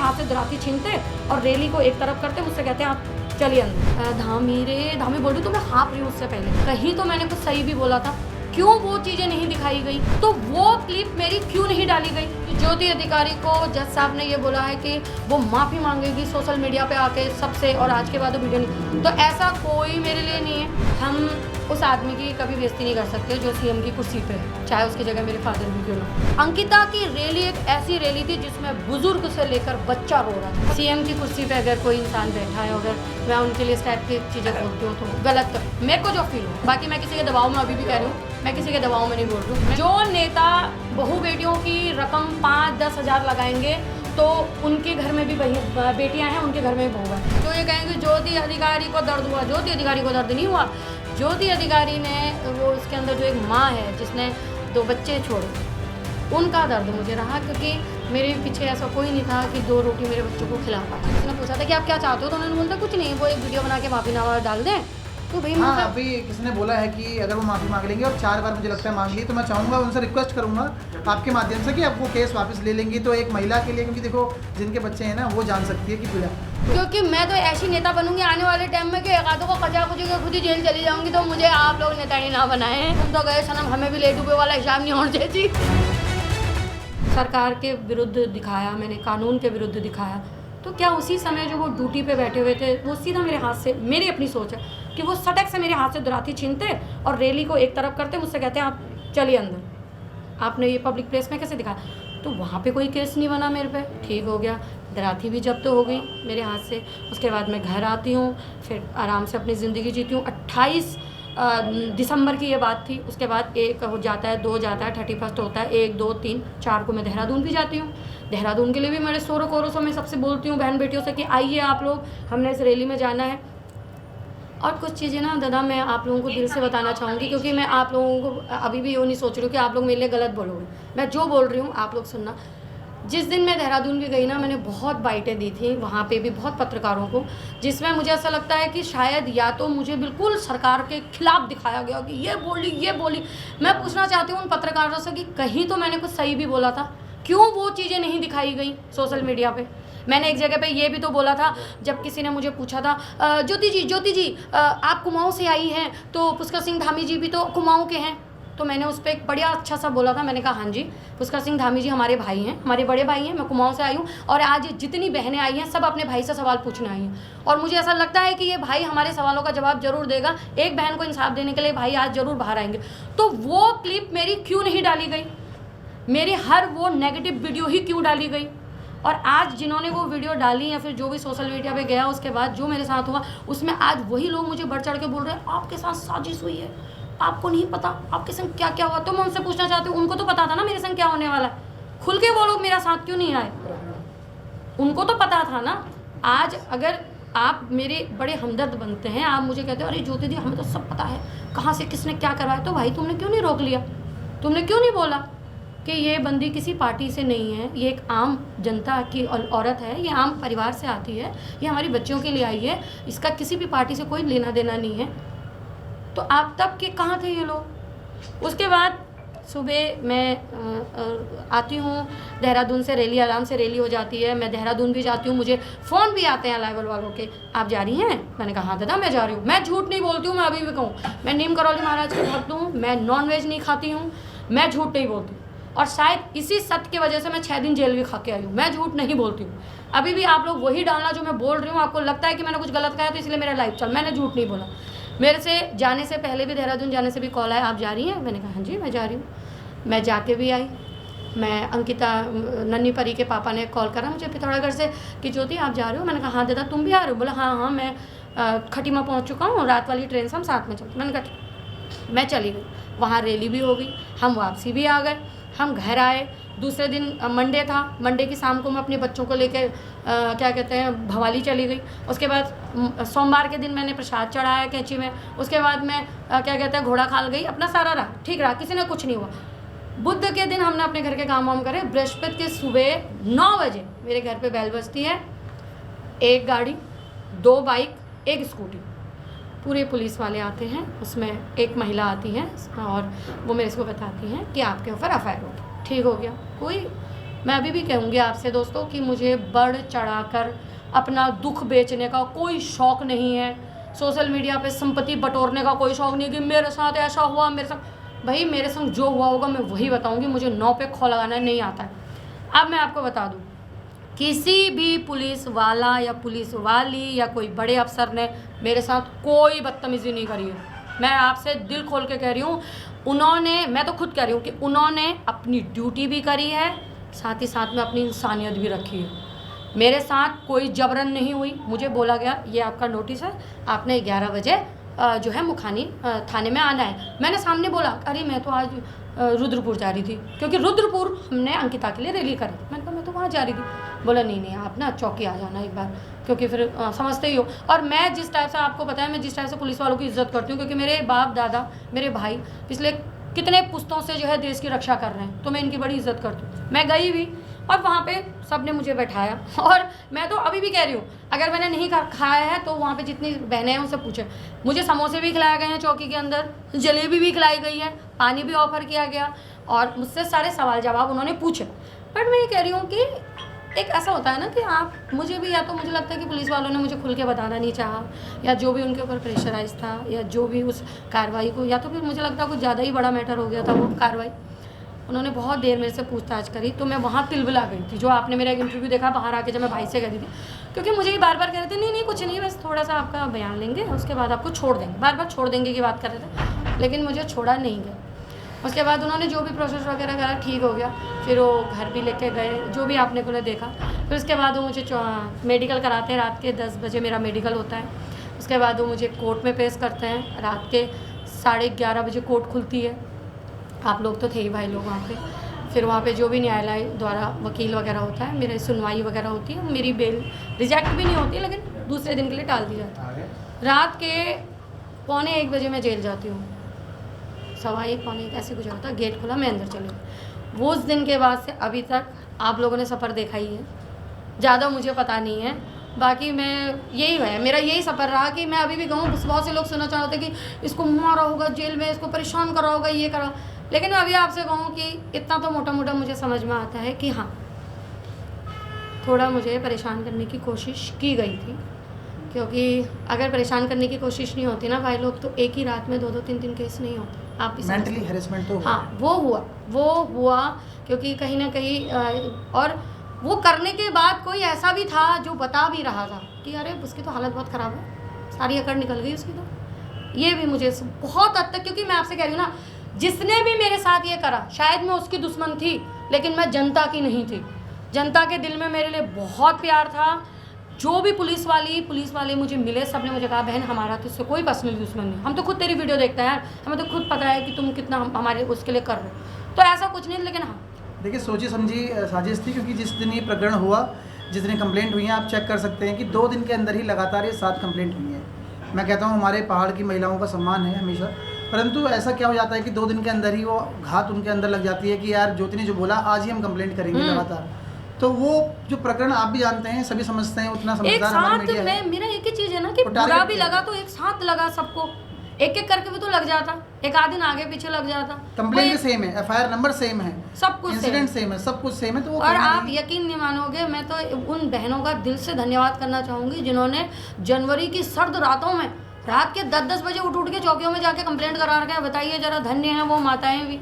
हाथ से दराती छीनते और रैली को एक तरफ करते, मुझसे कहते हैं आप चलिए अंदर। धामी बोल रही तो मैं हाँप रही हूँ। उससे पहले कहीं तो मैंने कुछ सही भी बोला था, क्यों वो चीज़ें नहीं दिखाई गई? तो वो क्लिप मेरी क्यों नहीं डाली गई? ज्योति अधिकारी को जज साहब ने ये बोला है कि वो माफ़ी मांगेगी सोशल मीडिया पे आके सबसे, और आज के बाद वो वीडियो नहीं। तो ऐसा कोई मेरे लिए नहीं है। हम उस आदमी की कभी बेइज्जती नहीं कर सकते जो सीएम की कुर्सी पे है, चाहे उसकी जगह मेरे फादर भी क्यों ना। अंकिता की रैली एक ऐसी रैली थी जिसमें बुजुर्ग से लेकर बच्चा रो रहा था। सीएम की कुर्सी पे अगर कोई इंसान बैठा है, अगर मैं उनके लिए इस टाइप की चीज़ें बोलती हूँ तो गलत मेरे को जो फील हो। बाकी मैं किसी के दबाव में अभी भी कह रही हूँ, मैं किसी के दबाव में नहीं बोल रही हूँ। जो नेता बहू बेटियों की रकम 5-10 हज़ार लगाएंगे तो उनके घर में भी बेटियां हैं, उनके घर में भी बहू है। तो ये कहेंगे ज्योति अधिकारी को दर्द हुआ, ज्योति अधिकारी को दर्द नहीं हुआ। ज्योति अधिकारी ने वो उसके अंदर जो एक माँ है जिसने 2 बच्चे छोड़े, उनका दर्द मुझे रहा, क्योंकि मेरे पीछे ऐसा कोई नहीं था कि 2 रोटी मेरे बच्चों को खिला पाया। उसने पूछा था कि आप क्या चाहते हो, तो उन्होंने बोला कुछ नहीं, वो एक वीडियो बना के माफीनामा डाल दें। तो भाई हाँ, अभी किसी ने बोला है कि अगर वो माफ़ी मांग लेंगे और 4 बार मुझे लगता है मांग ली, तो मैं चाहूँगा, उनसे रिक्वेस्ट करूँगा आपके माध्यम से कि अब वो केस वापस ले लेंगी तो एक महिला के लिए, क्योंकि देखो जिनके बच्चे हैं ना वो जान सकती है कि पीड़ा। क्योंकि मैं तो ऐसी नेता बनूंगी आने वाले टाइम में कि एकादों को कचा कुची के खुद ही जेल चली जाऊंगी। तो मुझे आप लोग नेता ही ना बनाए। तुम तो गए सनम, हमें भी ले डूबे वाला हिसाब नहीं होना चाहिए। सरकार के विरुद्ध दिखाया मैंने, कानून के विरुद्ध दिखाया, तो क्या उसी समय जो वो ड्यूटी पे बैठे हुए थे वो सीधा मेरे हाथ से, मेरी अपनी सोच है कि वो सटक से मेरे हाथ से दराती छीनते और रैली को एक तरफ करते, मुझसे कहते हैं आप चलिए अंदर। आपने ये पब्लिक प्लेस में कैसे दिखाया? तो वहाँ पे कोई केस नहीं बना मेरे पे, ठीक हो गया। दराती भी जब्त हो गई मेरे हाथ से। उसके बाद मैं घर आती हूँ, फिर आराम से अपनी ज़िंदगी जीती हूँ। 28 दिसंबर की ये बात थी। उसके बाद 1 हो जाता है, 2 जाता है, 31 होता है, 1, 2, 3, 4 को मैं देहरादून भी जाती हूँ। देहरादून के लिए भी मेरे शोरों कोरों से मैं सबसे बोलती हूँ बहन बेटियों से कि आइए आप लोग, हमने इस रैली में जाना है। और कुछ चीज़ें ना दादा मैं आप लोगों को दिल से बताना चाहूँगी, क्योंकि मैं आप लोगों को अभी भी वो नहीं सोच रही हूँ कि आप लोग मेरे लिए गलत बोलोगे। मैं जो बोल रही हूँ आप लोग सुनना। जिस दिन मैं देहरादून भी गई ना, मैंने बहुत बाइटें दी थी वहाँ पे भी बहुत पत्रकारों को, जिसमें मुझे ऐसा लगता है कि शायद या तो मुझे बिल्कुल सरकार के खिलाफ दिखाया गया कि ये बोली। मैं पूछना चाहती हूँ उन पत्रकारों से कि कहीं तो मैंने कुछ सही भी बोला था, क्यों वो चीज़ें नहीं दिखाई गई सोशल मीडिया पे? मैंने एक जगह पे ये भी तो बोला था, जब किसी ने मुझे पूछा था ज्योति जी आप कुमाऊँ से आई हैं, तो पुष्कर सिंह धामी जी भी तो कुमाऊँ के हैं। तो मैंने उस पर एक बढ़िया अच्छा सा बोला था, मैंने कहा हाँ जी, पुष्कर सिंह धामी जी हमारे भाई हैं, हमारे बड़े भाई हैं। मैं कुमाऊँ से आई हूँ और आज जितनी बहनें आई हैं सब अपने भाई से सवाल पूछने आई हैं, और मुझे ऐसा लगता है कि ये भाई हमारे सवालों का जवाब जरूर देगा। एक बहन को इंसाफ देने के लिए भाई आज जरूर बाहर आएंगे। तो वो क्लिप मेरी क्यों नहीं डाली गई? मेरी हर वो नेगेटिव वीडियो ही क्यों डाली गई? और आज जिन्होंने वो वीडियो डाली या फिर जो भी सोशल मीडिया पे गया उसके बाद जो मेरे साथ हुआ, उसमें आज वही लोग मुझे बढ़ चढ़ के बोल रहे हैं आपके साथ साजिश हुई है, आपको नहीं पता आपके संग क्या क्या हुआ। तो मैं उनसे पूछना चाहती हूँ, उनको तो पता था ना मेरे संग क्या होने वाला है, खुल के वो लोग मेरा साथ क्यों नहीं आए? उनको तो पता था ना। आज अगर आप मेरे बड़े हमदर्द बनते हैं, आप मुझे कहते हो अरे ज्योति दी हमें तो सब पता है कहाँ से किसने क्या करवाया, तो भाई तुमने क्यों नहीं रोक लिया? तुमने क्यों नहीं बोला कि ये बंदी किसी पार्टी से नहीं है, ये एक आम जनता की औरत है, ये आम परिवार से आती है, ये हमारी बच्चियों के लिए आई है, इसका किसी भी पार्टी से कोई लेना देना नहीं है। तो आप तब के कहाँ थे ये लोग? उसके बाद सुबह मैं आती हूँ देहरादून से, रैली आराम से रैली हो जाती है, मैं देहरादून भी जाती हूँ, मुझे फ़ोन भी आते हैं अलाइवल वालों के, आप जा रही हैं? मैंने कहा हाँ दादा मैं जा रही हूँ। मैं झूठ नहीं बोलती हूँ, मैं अभी भी कहूँ मैं नीम करौली महाराज की भक्त हूँ, मैं नॉनवेज नहीं खाती हूँ, मैं झूठ नहीं बोलती। और शायद इसी सत्य की वजह से मैं 6 दिन जेल भी खा के आई हूँ। मैं झूठ नहीं बोलती हूँ। अभी भी आप लोग वही डालना जो मैं बोल रही हूँ। आपको लगता है कि मैंने कुछ गलत कहा तो इसलिए मेरा लाइफ चल, मैंने झूठ नहीं बोला। मेरे से जाने से पहले भी, देहरादून जाने से भी कॉल आया आप जा रही हैं? मैंने कहा हाँ जी मैं जा रही हूँ। मैं जाके भी आई। मैं अंकिता नन्ही परी के पापा ने कॉल करा मुझे पिथौरागढ़ से कि ज्योति आप जा रहे हो? मैंने कहा हाँ दादा तुम भी आ रहे हो? बोला हाँ मैं खटीमा पहुँच चुका हूँ, रात वाली ट्रेन से हम साथ में चलते। मैंने कहा मैं चली गई। वहाँ रैली भी हो गई, हम वापसी भी आ गए, हम घर आए। दूसरे दिन मंडे था, मंडे की शाम को मैं अपने बच्चों को लेकर क्या कहते हैं भवाली चली गई। उसके बाद सोमवार के दिन मैंने प्रसाद चढ़ाया कैंची में। उसके बाद मैं क्या कहते हैं घोड़ा खाल गई, अपना सारा रहा ठीक रहा, किसी ने कुछ नहीं हुआ। बुध के दिन हमने अपने घर के काम वाम करे। बृहस्पति के सुबह 9 बजे मेरे घर पे बेल बजती है। 1 गाड़ी, 2 बाइक, 1 स्कूटी, पूरे पुलिस वाले आते हैं। उसमें एक महिला आती हैं और वो मेरे को बताती हैं कि आपके ऊपर एफआईआर हो गया। ठीक हो गया, कोई मैं अभी भी कहूँगी आपसे दोस्तों कि मुझे बढ़ चढ़ाकर अपना दुख बेचने का कोई शौक़ नहीं है, सोशल मीडिया पे संपत्ति बटोरने का कोई शौक़ नहीं कि मेरे साथ ऐसा हुआ, मेरे साथ। भाई मेरे संग जो हुआ होगा मैं वही बताऊँगी, मुझे 9 पे खौ लगाना नहीं आता है। अब मैं आपको बता दूँ, किसी भी पुलिस वाला या पुलिस वाली या कोई बड़े अफसर ने मेरे साथ कोई बदतमीज़ी नहीं करी है। मैं आपसे दिल खोल के कह रही हूँ, उन्होंने, मैं तो खुद कह रही हूँ कि उन्होंने अपनी ड्यूटी भी करी है, साथ ही साथ में अपनी इंसानियत भी रखी है। मेरे साथ कोई जबरन नहीं हुई। मुझे बोला गया ये आपका नोटिस है, आपने 11 बजे जो है मुखानी थाने में आना है। मैंने सामने बोला अरे मैं तो आज रुद्रपुर जा रही थी, क्योंकि रुद्रपुर हमने अंकिता के लिए रैली करी। मैंने कहा मैं तो वहाँ जा रही थी। बोला नहीं आप ना चौकी आ जाना एक बार, क्योंकि फिर समझते ही हो। और मैं जिस टाइप से, आपको पता है मैं जिस टाइप से पुलिस वालों की इज्जत करती हूँ, क्योंकि मेरे बाप दादा मेरे भाई पिछले कितने पुश्तों से जो है देश की रक्षा कर रहे हैं, तो मैं इनकी बड़ी इज्जत करती हूँ। मैं गई भी और वहाँ पे सब ने मुझे बैठाया, और मैं तो अभी भी कह रही हूँ अगर मैंने नहीं खाया है तो वहाँ पे जितनी बहनें हैं उनसे पूछे। मुझे समोसे भी खिलाए गए हैं चौकी के अंदर, जलेबी भी खिलाई गई है, पानी भी ऑफर किया गया, और मुझसे सारे सवाल जवाब उन्होंने पूछे। बट मैं ये कह रही हूँ कि एक ऐसा होता है ना कि आप, मुझे भी, या तो मुझे लगता है कि पुलिस वालों ने मुझे खुल के बताना नहीं चाहा, या जो भी उनके ऊपर प्रेशराइज था, या जो भी उस कार्रवाई को, या तो फिर मुझे लगता है कुछ ज़्यादा ही बड़ा मैटर हो गया था वो कार्रवाई। उन्होंने बहुत देर मेरे से पूछताछ करी, तो मैं वहाँ तिलबिला गई थी। जो आपने मेरा एक इंटरव्यू देखा बाहर आके जब मैं भाई से कह रही थी, क्योंकि मुझे ही बार बार कह रहे थे नहीं कुछ नहीं, बस थोड़ा सा आपका बयान लेंगे उसके बाद आपको छोड़ देंगे, बार बार छोड़ देंगे की बात कर रहे थे, लेकिन मुझे छोड़ा नहीं गया। उसके बाद उन्होंने जो भी प्रोसेस वगैरह करा ठीक हो गया, फिर वो घर भी लेके गए, जो भी आपने को देखा। फिर उसके बाद वो मुझे मेडिकल कराते हैं, रात के 10 बजे मेरा मेडिकल होता है। उसके बाद वो मुझे कोर्ट में पेश करते हैं, रात के 11:30 बजे कोर्ट खुलती है। आप लोग तो थे ही भाई लोग वहाँ पे। फिर वहाँ पे जो भी न्यायालय द्वारा वकील वगैरह होता है, मेरी सुनवाई वगैरह होती है, मेरी बेल रिजेक्ट भी नहीं होती, लेकिन दूसरे दिन के लिए टाल दी जाती है। रात के 1:45 बजे मैं जेल जाती हूँ, 1:15 1 ऐसे कुछ होता है। गेट खुला, मैं अंदर चली गई। वो उस दिन के बाद से अभी तक आप लोगों ने सफ़र देखा ही है, ज़्यादा मुझे पता नहीं है। बाकी मैं यही है, मेरा यही सफ़र रहा कि मैं अभी भी कहूँ, बहुत से लोग सुनना चाहते कि इसको मारा होगा जेल में, इसको परेशान करा होगा, ये करा, लेकिन मैं अभी आपसे कहूँ कि इतना तो मोटा मोटा मुझे समझ में आता है कि हाँ, थोड़ा मुझे परेशान करने की कोशिश की गई थी। क्योंकि अगर परेशान करने की कोशिश नहीं होती ना भाई लोग, तो एक ही रात में 2-2 3-3 केस नहीं होते। आप भी मेंटली हैरेसमेंट तो हाँ, वो हुआ क्योंकि कहीं ना कहीं और वो करने के बाद कोई ऐसा भी था जो बता भी रहा था कि अरे उसकी तो हालत बहुत ख़राब है, सारी अकड़ निकल गई उसकी। तो ये भी मुझे बहुत हद तक, क्योंकि मैं आपसे कह रही हूँ ना, जिसने भी मेरे साथ ये करा शायद मैं उसकी दुश्मन थी, लेकिन मैं जनता की नहीं थी। जनता के दिल में मेरे लिए बहुत प्यार था। जो भी पुलिस वाले मुझे मिले, सब ने मुझे कहा बहन हमारा तो इससे कोई पर्सनल दुश्मन नहीं, हम तो खुद तेरी वीडियो देखते हैं यार, हमें तो खुद पता है कि तुम कितना हमारे उसके लिए कर रहे हो। तो ऐसा कुछ नहीं, लेकिन हाँ देखिए सोची समझी साजिश थी, क्योंकि जिस दिन ये प्रकरण हुआ, जिस दिन कंप्लेंट हुई है, आप चेक कर सकते हैं कि 2 दिन के अंदर ही लगातार ये 7 कंप्लेंट हुई हैं। मैं कहता हूँ हमारे पहाड़ की महिलाओं का सम्मान है हमेशा, परंतु ऐसा क्या हो जाता है कि 2 दिन के अंदर ही वो घात उनके अंदर लग जाती है कि यार ज्योति ने जो बोला आज ही हम कंप्लेंट करेंगे लगातार। तो वो जो प्रकरण आप भी जानते हैं, सभी समझते हैं, उतना समझदार हमारा मीडिया है। मेरा एक ही चीज़ है ना कि बुरा भी लगा तो एक साथ लगा सबको, एक एक करके भी तो लग जाता, एक आध दिन आगे पीछे लग जाता। कंप्लेंट भी सेम है, FIR नंबर सेम है, सब कुछ इंसिडेंट सेम है, सब कुछ सेम है। तो वो और आप यकीन नहीं मानोगे, मैं तो उन बहनों का दिल से धन्यवाद करना चाहूँगी जिन्होंने जनवरी की सर्द रातों में रात के 10-10 बजे उठ के चौकियों में जाके कंप्लेंट करा रखे हैं। बताइए जरा, धन्य हैं वो माताएं भी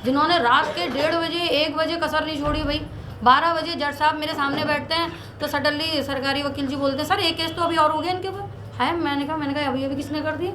जिन्होंने रात के 1:30 बजे 1 बजे कसर नहीं छोड़ी। भाई 12 बजे जज साहब मेरे सामने बैठते हैं तो सडनली सरकारी वकील जी बोलते हैं सर एक केस तो अभी और हो गया इनके ऊपर है। मैंने कहा अभी किसने कर दिया?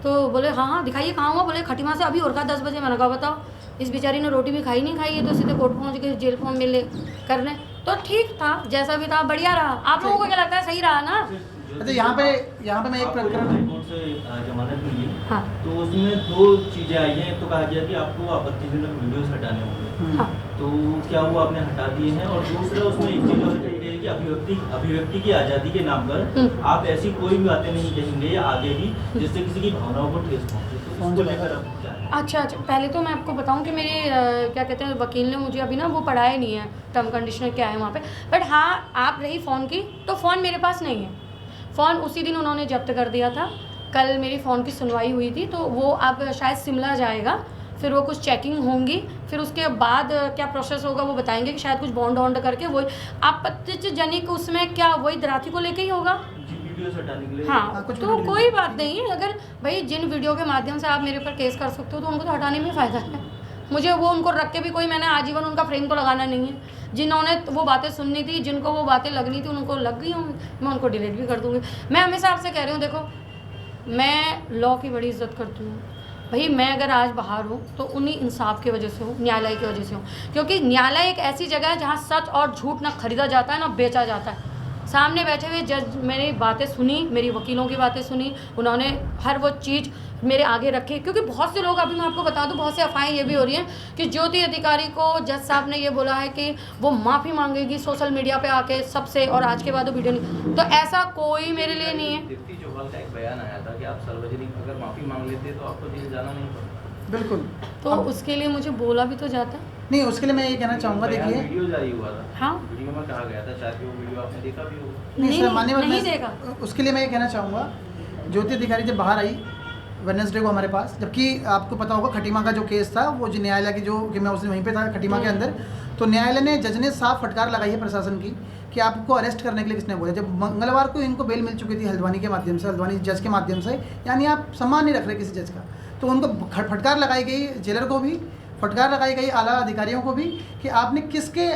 तो बोले हाँ दिखाइए कहाँ हुआ। बोले खटीमा से अभी और कहा 10 बजे। मैंने कहा बताओ, इस बेचारी ने रोटी भी खाई नहीं खाई है तो सीधे कोर्ट पहुँच गए जेल फॉर्म में ले करने। तो ठीक था, जैसा भी था बढ़िया रहा। आप लोगों को क्या लगता है सही रहा ना? अच्छा यहाँ पे मैं एक प्रकरण कोर्ट से जमानत मिली, हाँ, तो उसमें 2 चीजें आई हैं। तो कहा गया कि आपको आपत्तिजनक वीडियोस हटाने होंगे, हाँ, तो क्या वो आपने हटा दिए हैं? और दूसरा उसमें एक चीज और कही गई कि अभिव्यक्ति की आज़ादी के नाम पर आप ऐसी कोई भी बातें नहीं कहेंगे या आगे भी जिससे किसी की भावनाओं को ठेस पहुंचे। तो उसको लेकर अब क्या है? अच्छा, पहले तो मैं आपको बताऊं कि मेरे क्या कहते हैं वकील ने मुझे अभी ना वो पढ़ाया नहीं है टर्म कंडीशनर क्या है वहाँ पे। बट हाँ, आप रही फ़ोन की, तो फ़ोन मेरे पास नहीं है। फ़ोन उसी दिन उन्होंने जब्त कर दिया था। कल मेरी फ़ोन की सुनवाई हुई थी, तो वो अब शायद शिमला जाएगा, फिर वो कुछ चेकिंग होंगी, फिर उसके बाद क्या प्रोसेस होगा वो बताएंगे कि शायद कुछ बॉन्ड वॉन्ड करके वही आपत्तिजनक उसमें क्या वही दराती को लेके ही होगा। वीडियोस हटाने के लिए। हाँ, कुछ तो कोई बात नहीं है। अगर भाई जिन वीडियो के माध्यम से आप मेरे ऊपर केस कर सकते हो तो उनको तो हटाने में फ़ायदा है। मुझे वो उनको रख के भी कोई मैंने आजीवन उनका फ्रेम तो लगाना नहीं है। जिन्होंने वो बातें सुननी थी, जिनको वो बातें लगनी थी, उनको लग गई होंगी, मैं उनको डिलीट भी कर दूँगी। मैं हमेशा आपसे कह रही हूँ, देखो मैं लॉ की बड़ी इज्जत करती हूँ भाई। मैं अगर आज बाहर हूँ तो उन्हीं इंसाफ की वजह से हूँ, न्यायालय की वजह से हूँ, क्योंकि न्यायालय एक ऐसी जगह है जहाँ सच और झूठ ना खरीदा जाता है ना बेचा जाता है। सामने बैठे हुए जज मेरी बातें सुनी, मेरी वकीलों की बातें सुनी, उन्होंने हर वो चीज़ मेरे आगे रखी। क्योंकि बहुत से लोग, अभी मैं आपको बता दूं, बहुत से अफवाहें ये भी हो रही हैं कि ज्योति अधिकारी को जज साहब ने ये बोला है कि वो माफ़ी मांगेगी सोशल मीडिया पे आके सबसे, और आज के बाद वो वीडियो नहीं। तो ऐसा कोई मेरे लिए नहीं है। दीप्ति चौहान का एक बयान आया था कि आप सार्वजनिक अगर माफ़ी मांग लेते तो आपको जेल जाना नहीं पड़ता। बिल्कुल। तो उसके लिए मुझे बोला भी तो जाता है। नहीं, उसके लिए मैं ये कहना चाहूँगा, देखिए वीडियो जारी हुआ था। हाँ, वीडियो में कहा गया था, शायद वो वीडियो आपने देखा भी होगा। नहीं सर, मान्यवर नहीं मैं देखा। उसके लिए मैं ये कहना चाहूँगा, ज्योति अधिकारी जब बाहर आई वेडनेसडे को हमारे पास, जबकि आपको पता होगा खटीमा का जो केस था वो जो न्यायालय की जो कि मैं उस दिन वहीं पे था खटीमा के अंदर, तो न्यायालय ने, जज ने साफ फटकार लगाई है प्रशासन की कि आपको अरेस्ट करने के लिए किसने बोला। जब मंगलवार को इनको बेल मिल चुकी थी हल्द्वानी के माध्यम से, हल्द्वानी जज के माध्यम से, यानी आप सम्मान नहीं रख रहे किसी जज का, तो उनको फटकार लगाई गई, जेलर को भी फटकार लगाई गई, आला अधिकारियों को भी, कि आपने किसके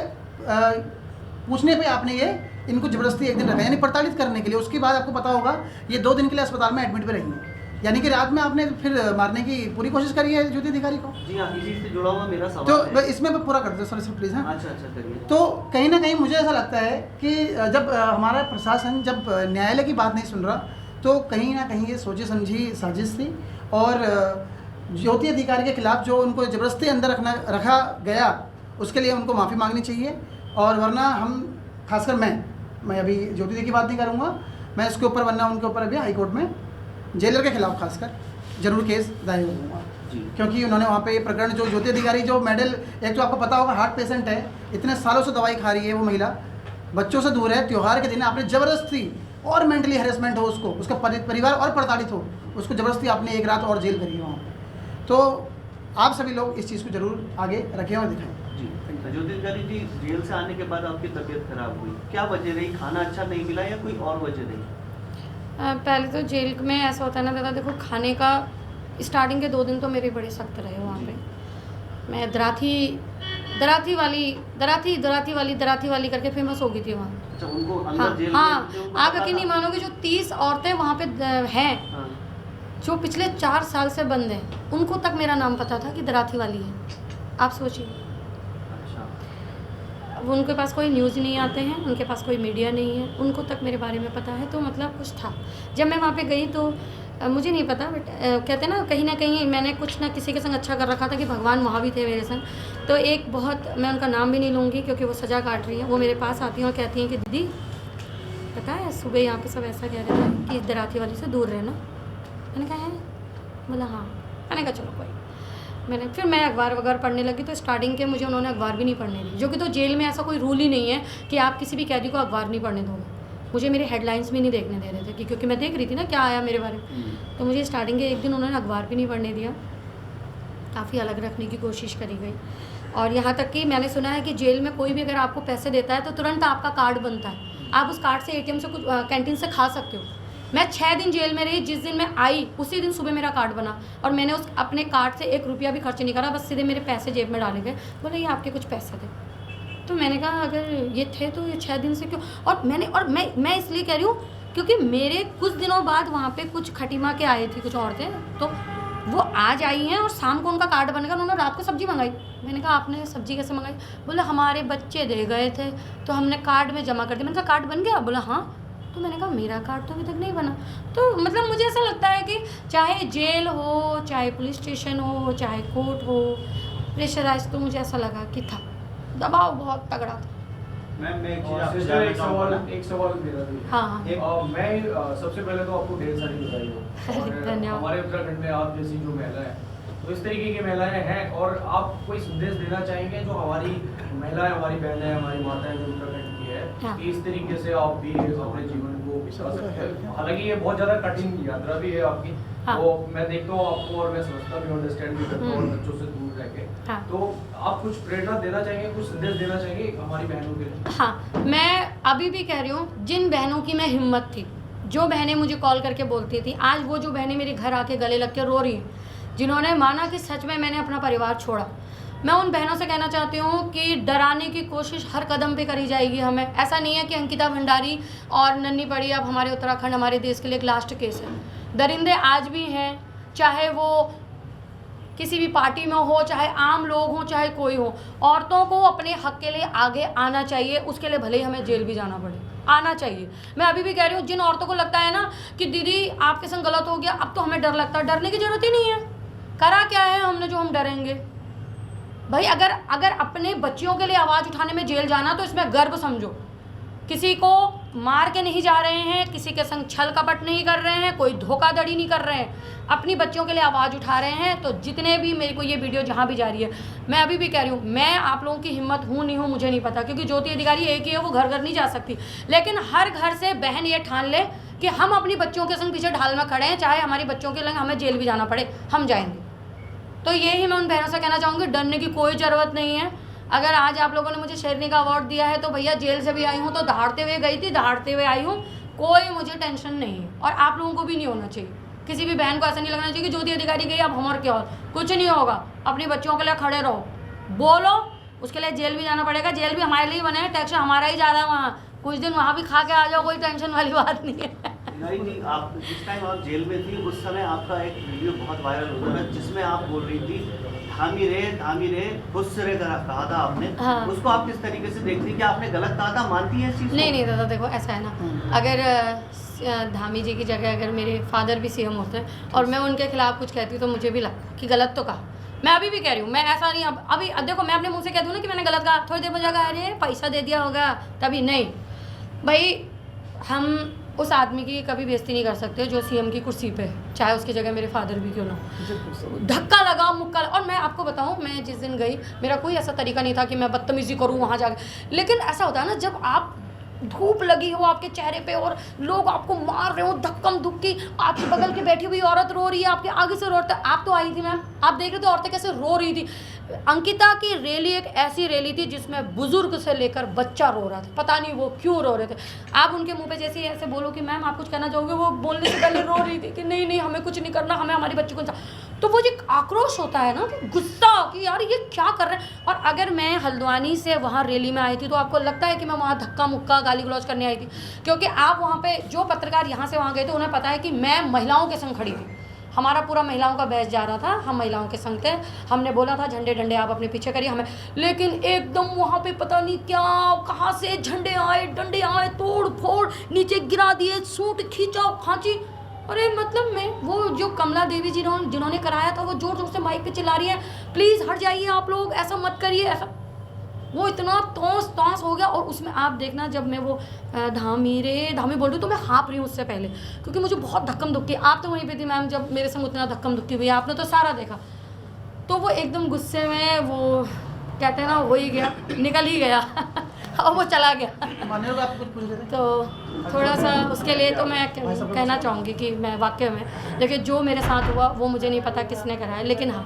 पूछने पे आपने ये इनको ज़बरदस्ती एक दिन रखा, यानी प्रताड़ित करने के लिए। उसके बाद आपको पता होगा ये 2 दिन के लिए अस्पताल में एडमिट पे रही हैं, यानी कि रात में आपने फिर मारने की पूरी कोशिश करी है ज्योति अधिकारी को। जी हाँ, इसी से जुड़ा हुआ मेरा सवाल तो है। इसमें मैं पूरा कर दो सर प्लीज़। हाँ, अच्छा करिए। तो कहीं ना कहीं मुझे ऐसा लगता है कि जब हमारा प्रशासन जब न्यायालय की बात नहीं सुन रहा, तो कहीं ना कहीं ये सोची समझी साजिश थी, और ज्योति अधिकारी के खिलाफ जो उनको ज़बरदस्ती अंदर रखा गया, उसके लिए उनको माफ़ी मांगनी चाहिए। और वरना हम, खासकर मैं अभी ज्योति दी की बात नहीं करूँगा, मैं इसके ऊपर, वरना उनके ऊपर अभी हाई कोर्ट में जेलर के खिलाफ खासकर जरूर केस दायर करूँगा, क्योंकि उन्होंने वहाँ पे ये प्रकरण, जो ज्योति अधिकारी जो मेडल, एक तो आपको पता होगा हार्ट पेशेंट है, इतने सालों से दवाई खा रही है वो महिला, बच्चों से दूर है, त्यौहार के दिन आपने ज़बरदस्ती और मेंटली हैरेसमेंट हो उसको, उसका परिवार और प्रताड़ित हो, उसको ज़बरदस्ती आपने एक रात और जेल करी है वहाँ पर। तो आप सभी लोग इस चीज़ को ज़रूर आगे रखें और दिखाएँ। ज्योति अधिकारी जी, जेल से आने के बाद आपकी तबीयत खराब हुई, क्या वजह रही? खाना अच्छा नहीं मिला या कोई और वजह रही? पहले तो जेल में ऐसा होता है ना दादा, देखो खाने का स्टार्टिंग के 2 दिन तो मेरे बड़े सख्त रहे वहाँ पे। मैं दराती वाली करके फेमस हो गई थी वहाँ। अच्छा, उनको अंदर हाँ, जेल हाँ, में उनको आप पता यकीन नहीं था? मानोगे, जो 30 औरतें वहाँ पे हैं, हाँ। जो पिछले 4 साल से बंद हैं, उनको तक मेरा नाम पता था कि दराती वाली है। आप सोचिए, अच्छा। अब उनके पास कोई न्यूज़ नहीं आते हैं, उनके पास कोई मीडिया नहीं है, उनको तक मेरे बारे में पता है, तो मतलब कुछ था। जब मैं वहाँ पे गई तो मुझे नहीं पता, बट कहते हैं ना कहीं मैंने कुछ ना किसी के संग अच्छा कर रखा था कि भगवान वहाँ भी थे मेरे संग। तो एक बहुत, मैं उनका नाम भी नहीं लूँगी क्योंकि वो सज़ा काट रही है, वो मेरे पास आती हैं और कहती हैं कि दीदी पता है सुबह यहाँ पे सब ऐसा कह रहे थे कि दराती वाली से दूर रहना। मैंने कहा है, बोला हाँ। मैंने कहा चलो कोई। फिर मैं अखबार वगैरह पढ़ने लगी, तो स्टार्टिंग के मुझे उन्होंने अखबार भी नहीं पढ़ने दी, जो कि तो जेल में ऐसा कोई रूल ही नहीं है कि आप किसी भी कैदी को अखबार नहीं पढ़ने दोगे। मुझे मेरे हेडलाइंस भी नहीं देखने दे रहे थे क्योंकि मैं देख रही थी ना क्या आया मेरे बारे में। तो मुझे स्टार्टिंग के 1 दिन उन्होंने अखबार भी नहीं पढ़ने दिया, काफ़ी अलग रखने की कोशिश करी गई। और यहाँ तक कि मैंने सुना है कि जेल में कोई भी अगर आपको पैसे देता है तो तुरंत आपका कार्ड बनता है, आप उस कार्ड से ATM से कुछ कैंटीन से खा सकते हो। मैं 6 दिन जेल में रही, जिस दिन मैं आई उसी दिन सुबह मेरा कार्ड बना, और मैंने उस अपने कार्ड से 1 रुपया भी खर्च नहीं करा, बस सीधे मेरे पैसे जेब में डाले गए। बोले ये आपके कुछ पैसे थे। तो मैंने कहा अगर ये थे तो ये 6 दिन से क्यों। और मैं इसलिए कह रही हूँ क्योंकि मेरे कुछ दिनों बाद वहाँ पे कुछ खटीमा के आए थे कुछ औरतें, तो वो आज आई हैं और शाम को उनका कार्ड बन गया, उन्होंने रात को सब्ज़ी मंगाई। मैंने कहा आपने सब्ज़ी कैसे मंगाई? बोले हमारे बच्चे दे गए थे तो हमने कार्ड में जमा कर दिया। मैंने कहा कार्ड बन गया? बोला हाँ। तो मैंने कहा मेरा कार्ड तो अभी तक नहीं बना। तो मतलब मुझे ऐसा लगता है कि चाहे जेल हो, चाहे पुलिस स्टेशन हो, चाहे कोर्ट हो, प्रेशराइज तो मुझे ऐसा लगा कि था, दबाव बहुत तगड़ा था। मैम मैं एक सवाल मेरा भी है। हाँ मैं सबसे पहले तो आपको ढेर सारी बधाई हो। धन्यवाद। हमारे उत्तराखंड में आप जैसी जो महिला है, तो इस तरीके की महिलाएं हैं, और आप कोई संदेश देना चाहेंगे जो हमारी महिलाएं, हमारी बहनें, हमारी माताएं जो उत्तराखंड की है, हाँ। कि इस तरीके से आप भी अपने जीवन को बिता सकते हैं। हालांकि ये बहुत ज़्यादा कठिन यात्रा भी है आपकी। हाँ। तो मैं देखता हूँ आपको और मैं समझता भी, अंडरस्टैंड भी करता हूँ, और बच्चों से दूर रह के। हाँ। तो आप कुछ प्रेरणा देना चाहेंगे, कुछ संदेश देना चाहेंगे हमारी बहनों के लिए? हाँ, मैं अभी भी कह रही हूँ, जिन बहनों की मैं हिम्मत थी, जो बहनें मुझे कॉल करके बोलती थी, आज वो जो बहनें मेरे घर आके गले लग के रो रही हैं, जिन्होंने माना कि सच में मैंने अपना परिवार छोड़ा, मैं उन बहनों से कहना चाहती हूँ कि डराने की कोशिश हर कदम पे करी जाएगी हमें। ऐसा नहीं है कि अंकिता भंडारी और नन्ही पड़ी अब हमारे उत्तराखंड, हमारे देश के लिए एक लास्ट केस है। दरिंदे आज भी हैं, चाहे वो किसी भी पार्टी में हो, चाहे आम लोग हों, चाहे कोई हो। औरतों को अपने हक के लिए आगे आना चाहिए, उसके लिए भले ही हमें जेल भी जाना पड़े, आना चाहिए। मैं अभी भी कह रही हूँ, जिन औरतों को लगता है ना कि दीदी आपके संग गलत हो गया, अब तो हमें डर लगता है, डरने की ज़रूरत ही नहीं है। करा क्या है हमने जो हम डरेंगे? भाई अगर अपने बच्चियों के लिए आवाज़ उठाने में जेल जाना तो इसमें गर्व समझो। किसी को मार के नहीं जा रहे हैं, किसी के संग छल कपट नहीं कर रहे हैं, कोई धोखाधड़ी नहीं कर रहे हैं, अपनी बच्चियों के लिए आवाज़ उठा रहे हैं। तो जितने भी मेरे को ये वीडियो जहाँ भी जा रही है, मैं अभी भी कह रही हूँ, मैं आप लोगों की हिम्मत हूँ नहीं हूँ मुझे नहीं पता, क्योंकि ज्योति अधिकारी एक ही है, वो घर घर नहीं जा सकती। लेकिन हर घर से बहन ये ठान ले कि हम अपनी बच्चियों के संग पीछे ढाल में खड़े हैं, चाहे हमारी बच्चियों के लिए हमें जेल भी जाना पड़े, हम जाएंगे। तो यही मैं उन बहनों से कहना चाहूँगी, डरने की कोई ज़रूरत नहीं है। अगर आज आप लोगों ने मुझे शेरनी का अवार्ड दिया है तो भैया जेल से भी आई हूँ तो दहाड़ते हुए गई थी, दहाड़ते हुए आई हूँ, कोई मुझे टेंशन नहीं है। और आप लोगों को भी नहीं होना चाहिए, किसी भी बहन को ऐसा नहीं लगना चाहिए कि ज्योति अधिकारी गई अब हमारे क्या हो, कुछ नहीं होगा। अपनी बच्चियों के लिए खड़े रहो, बोलो, उसके लिए जेल भी जाना पड़ेगा, जेल भी हमारे लिए बने हैं, टैक्स हमारा ही ज़्यादा वहाँ, कुछ दिन वहाँ भी खा के आ जाओ, कोई टेंशन वाली बात नहीं है। नहीं, आप जिस टाइम आप जेल में थी उस समय आपका एक वीडियो बहुत वायरल हो रहा था जिसमें आप बोल रही थी धामी रे खुश रे कहा था आपने। हाँ। उसको आप किस तरीके से देखती हैं? क्या आपने गलत कहा था? मानती है इस चीज़ को? नहीं दादा, देखो ऐसा है ना, अगर धामी जी की जगह अगर मेरे फादर भी सीएम होते हैं और मैं उनके खिलाफ कुछ कहती तो मुझे भी लगता कि गलत तो कहा। मैं अभी भी कह रही हूँ, मैं ऐसा नहीं, अभी देखो मैं अपने मुंह से कह दूँ ना कि मैंने गलत कहा, थोड़ी देर में जगह अरे पैसा दे दिया होगा तभी, नहीं भाई, हम उस आदमी की कभी बेइज्जती नहीं कर सकते जो सीएम की कुर्सी पे है, चाहे उसकी जगह मेरे फादर भी क्यों ना हो। धक्का लगा, मुक्का लगा। और मैं आपको बताऊं, मैं जिस दिन गई मेरा कोई ऐसा तरीका नहीं था कि मैं बदतमीजी करूं वहाँ जाकर, लेकिन ऐसा होता है ना जब आप धूप लगी हो आपके चेहरे पे और लोग आपको मार रहे हो धक्कम धुक्की, आपके बगल के बैठी हुई औरत रो रही है, आपके आगे से रो रही है। आप तो आई थी मैम, आप देख रहे थे औरतें कैसे रो रही थी। अंकिता की रैली एक ऐसी रैली थी जिसमें बुजुर्ग से लेकर बच्चा रो रहा था, पता नहीं वो क्यों रो रहे थे। आप उनके मुंह पे जैसे ऐसे बोलो कि मैम आप कुछ कहना चाहोगे, वो बोलने से पहले रो रही थी कि नहीं नहीं हमें कुछ नहीं करना, हमें हमारी बच्ची को। तो वो जो आक्रोश होता है ना, कि गुस्सा कि यार ये क्या कर रहे हैं। और अगर मैं हल्द्वानी से वहाँ रैली में आई थी तो आपको लगता है कि मैं वहाँ धक्का मुक्का गाली गलौज करने आई थी? क्योंकि आप वहाँ पे जो पत्रकार यहाँ से वहाँ गए थे उन्हें पता है कि मैं महिलाओं के संग खड़ी थी, हमारा पूरा महिलाओं का बैच जा रहा था, हम महिलाओं के संग थे। हमने बोला था झंडे डंडे आप अपने पीछे करिए हमें, लेकिन एकदम वहाँ पे पता नहीं क्या कहाँ से झंडे आए डंडे आए, तोड़ फोड़, नीचे गिरा दिए, सूट खींचा खांची। अरे मतलब मैं वो जो कमला देवी जी जिन्होंने कराया था वो जोर जोर से माइक पे चिल्ला रही है प्लीज़ हट जाइए आप लोग, ऐसा मत करिए, ऐसा। वो इतना तौस हो गया। और उसमें आप देखना जब मैं वो धामी बोल रही हूँ तो मैं हाँप रही हूँ उससे पहले, क्योंकि मुझे बहुत धक्कम धुक्की। आप तो वहीं पे थी मैम जब मेरे संग उतना धक्कम धुक्की हुई, आपने तो सारा देखा। तो वो एकदम गुस्से में वो कहते हैं ना हो ही गया, निकल ही गया और वो चला गया। मान्य आप कुछ पूछ रहे थे? तो थोड़ा सा उसके लिए तो मैं कहना चाहूँगी कि मैं वाकई में देखिए जो मेरे साथ हुआ वो मुझे नहीं पता किसने कराया, लेकिन हाँ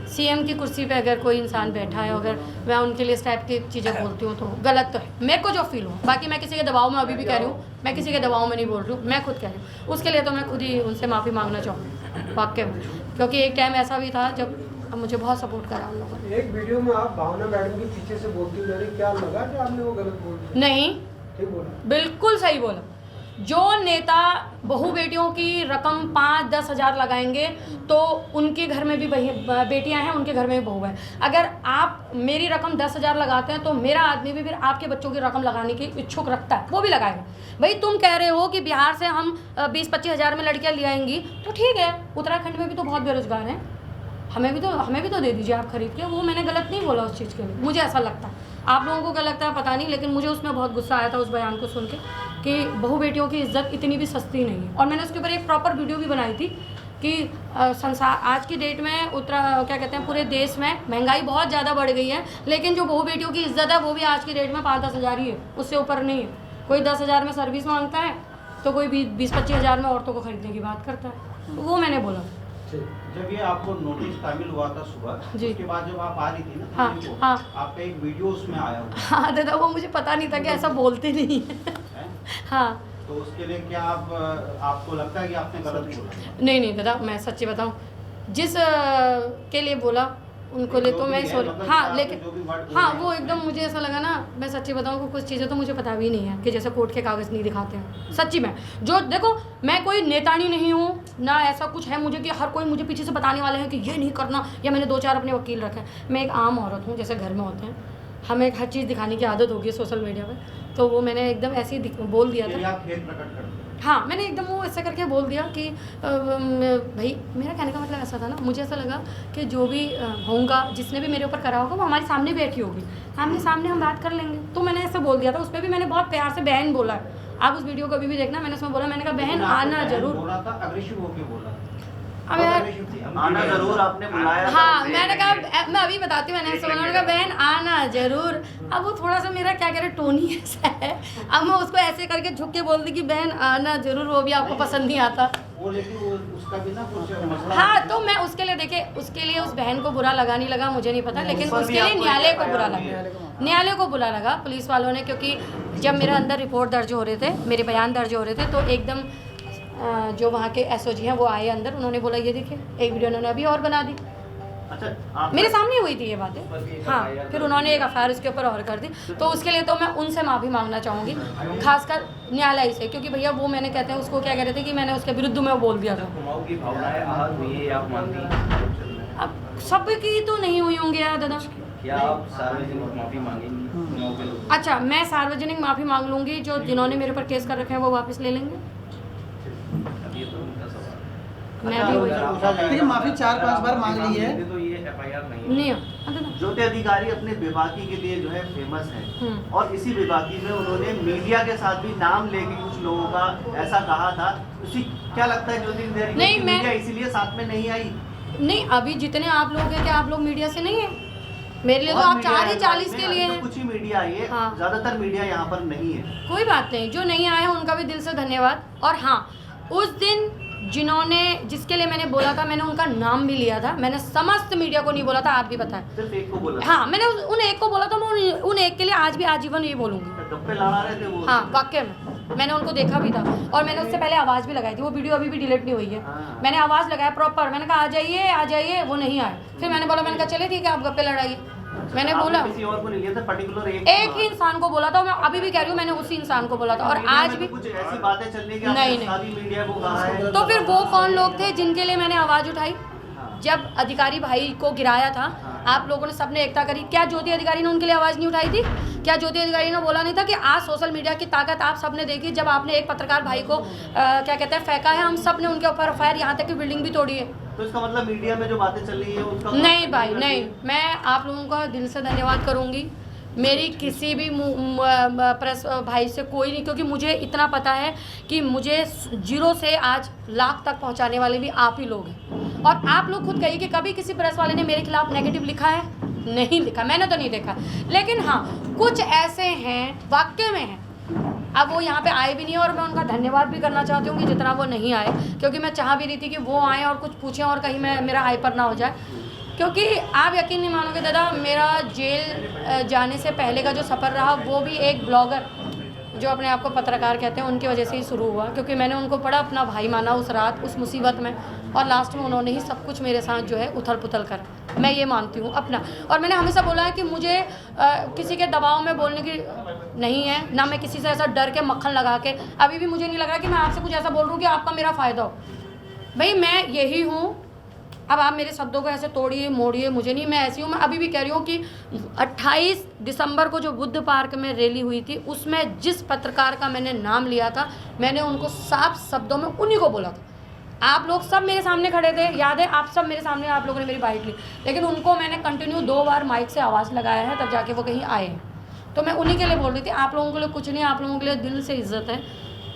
सीएम की कुर्सी पे अगर कोई इंसान बैठा है, अगर मैं उनके लिए इस टाइप की चीज़ें बोलती हूँ तो गलत तो है, मेरे को जो फील हो। बाकी मैं किसी के दबाव में अभी भी कह रही हूँ, मैं किसी के दबाव में नहीं बोल रही हूँ, मैं खुद कह रही हूँ। उसके लिए तो मैं खुद ही उनसे माफ़ी मांगना चाहूँगी वाकई में, क्योंकि एक टाइम ऐसा भी था जब मुझे बहुत सपोर्ट करा उन लोगों ने। एक वीडियो में आप भावना मैडम के पीछे से बोलती हुई जा रही, क्या लगा कि आपने वो गलत बोल दिया? नहीं, ठीक बोला, बिल्कुल सही बोला। जो नेता बहू बेटियों की रकम 5-10 हज़ार लगाएंगे तो उनके घर में भी बेटियां हैं, उनके घर में भी बहू है। अगर आप मेरी रकम 10 हज़ार लगाते हैं तो मेरा आदमी भी फिर आपके बच्चों की रकम लगाने की इच्छुक रखता है, वो भी लगाएगा। भाई तुम कह रहे हो कि बिहार से हम 20-25 हज़ार में लड़कियां ले आएंगी तो ठीक है, उत्तराखंड में भी तो बहुत बेरोजगार हैं, हमें भी तो दे दीजिए आप खरीद के। वो मैंने गलत नहीं बोला उस चीज़ के लिए, मुझे ऐसा लगता है। आप लोगों को क्या लगता है पता नहीं, लेकिन मुझे उसमें बहुत गुस्सा आया था उस बयान को सुन के कि बहू बेटियों की इज्जत इतनी भी सस्ती नहीं है। और मैंने उसके ऊपर एक प्रॉपर वीडियो भी बनाई थी कि संसार आज की डेट में क्या कहते हैं पूरे देश में महंगाई बहुत ज़्यादा बढ़ गई है, लेकिन जो बहू बेटियों की इज्जत है वो भी आज की डेट में 5-10 हज़ार ही है, उससे ऊपर नहीं है। कोई 10 हज़ार में सर्विस मांगता है तो कोई 20-25 हज़ार में औरतों को खरीदने की बात करता है। तो वो मैंने बोला। जब ये आपको नोटिस शामिल हुआ था सुबह, जी। उसके बाद जब आप आ रही थी ना हाँ, थाने को, हाँ। आपका एक वीडियो उसमें आया हुआ हाँ दादा, वो मुझे पता नहीं था कि ऐसा बोलते नहीं है। है, हाँ, तो उसके लिए क्या आपको लगता है कि आपने गलत बोला? नहीं दादा, मैं सच्ची बताऊँ, जिस के लिए बोला उनको ले तो मैं सॉरी। हाँ लेकिन हाँ वो एकदम मुझे ऐसा लगा ना, मैं सच्ची बताऊँ कि कुछ चीज़ें तो मुझे पता भी नहीं है कि जैसे कोर्ट के कागज़ नहीं दिखाते हैं। सच्ची में जो देखो, मैं कोई नेतानी नहीं हूँ ना, ऐसा कुछ है मुझे कि हर कोई मुझे पीछे से बताने वाले हैं कि ये नहीं करना, या मैंने 2-4 अपने वकील रखे हैं। मैं एक आम औरत हूँ, जैसे घर में होते हैं, हमें हर चीज़ दिखाने की आदत होगी सोशल मीडिया पर, तो वो मैंने एकदम ऐसे ही बोल दिया था। आप खेद प्रकट करते हैं? हाँ, मैंने एकदम वो ऐसा करके बोल दिया कि भाई मेरा कहने का मतलब ऐसा था ना, मुझे ऐसा लगा कि जो भी होगा, जिसने भी मेरे ऊपर करा होगा वो हमारे सामने बैठी होगी, आमने सामने हम बात कर लेंगे। तो मैंने ऐसे बोल दिया था। उस पर भी मैंने बहुत प्यार से बहन बोला है, आप उस वीडियो को अभी भी देखना, मैंने उसमें बोला, मैंने कहा बहन आना जरूर। बोला था, अग्रेसिव होके बोला। अब यार आना जरूर आपने बुलाया था। हाँ, मैंने कहा, मैं अभी बताती हूँ, मैंने ऐसे बोला, मैंने कहा बहन आना जरूर। अब वो थोड़ा सा मेरा क्या कह रहे टोनी ऐसा है, अब मैं उसको ऐसे करके झुक के बोल दी कि बहन आना जरूर, वो भी आपको पसंद नहीं आता। वो लेकिन वो उसका भी ना कुछ मसला। हाँ, तो मैं उसके लिए देखिए, उसके लिए उस बहन को बुरा लगा नहीं लगा मुझे नहीं पता, लेकिन उसके लिए न्यायालय को बुरा लगा, न्यायालय को बुरा लगा पुलिस वालों ने, क्योंकि जब मेरे अंदर रिपोर्ट दर्ज हो रहे थे, मेरे बयान दर्ज हो रहे थे, तो एकदम जो वहाँ के एसओजी हैं वो आए अंदर, उन्होंने बोला ये देखिए एक वीडियो उन्होंने अभी और बना दी। अच्छा, मेरे सामने हुई थी ये बातें। हाँ, फिर उन्होंने एक एफआईआर उसके ऊपर और कर दी, तो उसके लिए तो मैं उनसे माफ़ी मांगना चाहूँगी, खासकर न्यायालय से, क्योंकि भैया वो मैंने कहते हैं उसको क्या कह रहे थे कि मैंने उसके विरुद्ध में बोल दिया था। कुमाऊं की भावनाएं आहत हुई है, आप मानती हैं? अब सबकी तो नहीं हुई होंगी यार दादा। क्या आप सार्वजनिक माफी मांगेंगी कुमाऊं के लोग? अच्छा, मैं सार्वजनिक माफ़ी मांग लूँगी, जो जिन्होंने मेरे ऊपर केस कर रखे हैं वो वापस ले लेंगे। अब ये तो उनका सवाल है। मैं भी वही देखिए, माफ़ी 4-5 बार मांग ली है। तो ये एफआईआर नहीं नहीं है। दादा। ज्योति अधिकारी अपने बेबाकी के लिए जो है फेमस है, और इसी बेबाकी में उन्होंने मीडिया के साथ भी नाम लेके कुछ लोगों का ऐसा कहा था। उसी क्या लगता है ज्योति अधिकारी की नहीं, मैं- मीडिया इसीलिए साथ में नहीं आई? नहीं, अभी जितने आप लोग हैं, क्या आप लोग मीडिया से नहीं है? मेरे लिए तो बहुत आप मीडिया 40 है, के लिए तो हैं। कुछ ही मीडिया आई है, हाँ। ज्यादातर मीडिया यहाँ पर नहीं है। कोई बात नहीं, जो नहीं आए हैं उनका भी दिल से धन्यवाद। और हाँ, उस दिन जिसके लिए मैंने बोला था, मैंने उनका नाम भी लिया था, मैंने समस्त मीडिया को नहीं बोला था, आप भी बताएं। सिर्फ एक को बोला? हाँ, मैंने उन एक को बोला था, मैं उन एक के लिए आज भी आजीवन ये बोलूँगी। गप्पे लड़ा रहे थे वो? हाँ, वाकई में मैंने उनको देखा भी था, और मैंने उससे पहले आवाज़ भी लगाई थी, वो वीडियो अभी भी डिलीट नहीं हुई है। हाँ। मैंने आवाज़ लगाया प्रॉपर, मैंने कहा आ जाइए, वो नहीं आए। फिर मैंने बोला, मैंने कहा चले ठीक है, आप गप्पे लड़ाइए। मैंने आपने बोला किसी और को नहीं लिया था, पर्टिकुलर एक ही इंसान को बोला था, मैं अभी भी कह रही हूँ, मैंने उसी इंसान को बोला था। और आज भी कुछ ऐसी बातें चल रही नहीं। सारी मीडिया को कहा है। तो फिर वो कौन लोग थे जिनके लिए मैंने आवाज़ उठाई जब अधिकारी भाई को गिराया था? आप लोगों ने सबने एकता करी, क्या ज्योति अधिकारी ने उनके लिए आवाज़ नहीं उठाई थी? क्या ज्योति अधिकारी ने बोला नहीं था कि आज सोशल मीडिया की ताकत आप सबने देखी, जब आपने एक पत्रकार भाई को क्या कहते हैं फेंका है, हम सब ने उनके ऊपर एफआईआर, यहाँ तक कि बिल्डिंग भी तोड़ी है। तो इसका मतलब मीडिया में जो बातें चल रही है उसका नहीं भाई नहीं, मैं आप लोगों का दिल से धन्यवाद करूंगी। मेरी किसी भी प्रेस भाई से कोई नहीं, क्योंकि मुझे इतना पता है कि मुझे 0 से आज लाख तक पहुंचाने वाले भी आप ही लोग हैं। और आप लोग खुद कहिए कि कभी किसी प्रेस वाले ने मेरे खिलाफ नेगेटिव लिखा है? नहीं लिखा, मैंने तो नहीं देखा। लेकिन हाँ, कुछ ऐसे हैं, वाकई में हैं, अब वो यहाँ पे आए भी नहीं, और मैं उनका धन्यवाद भी करना चाहती हूँ कि जितना वो नहीं आए, क्योंकि मैं चाह भी रही थी कि वो आएँ और कुछ पूछें और कहीं मेरा हाइपर ना हो जाए। क्योंकि आप यकीन नहीं मानोगे दादा, मेरा जेल जाने से पहले का जो सफ़र रहा, वो भी एक ब्लॉगर जो अपने आप को पत्रकार कहते हैं उनकी वजह से ही शुरू हुआ, क्योंकि मैंने उनको बड़ा अपना भाई माना उस रात, उस मुसीबत में, और लास्ट में उन्होंने ही सब कुछ मेरे साथ जो है उथल पुथल करा। मैं ये मानती हूँ अपना, और मैंने हमेशा बोला है कि मुझे किसी के दबाव में बोलने की नहीं है, ना मैं किसी से ऐसा डर के मक्खन लगा के, अभी भी मुझे नहीं लग रहा कि मैं आपसे कुछ ऐसा बोल रहा हूँ कि आपका मेरा फ़ायदा हो। भाई मैं यही हूँ, अब आप मेरे शब्दों को ऐसे तोड़िए मोड़िए, मुझे नहीं, मैं ऐसी हूँ। मैं अभी भी कह रही हूँ कि 28 दिसंबर को जो बुद्ध पार्क में रैली हुई थी, उसमें जिस पत्रकार का मैंने नाम लिया था, मैंने उनको साफ शब्दों में उन्हीं को बोला था। आप लोग सब मेरे सामने खड़े थे, याद है, आप सब मेरे सामने, आप लोगों ने मेरी बाइट ली, लेकिन उनको मैंने कंटिन्यू 2 बार माइक से आवाज़ लगाया है, तब जाके वो कहीं आए हैं। तो मैं उन्हीं के लिए बोल रही थी, आप लोगों के लिए कुछ नहीं, आप लोगों के लिए दिल से इज्जत है,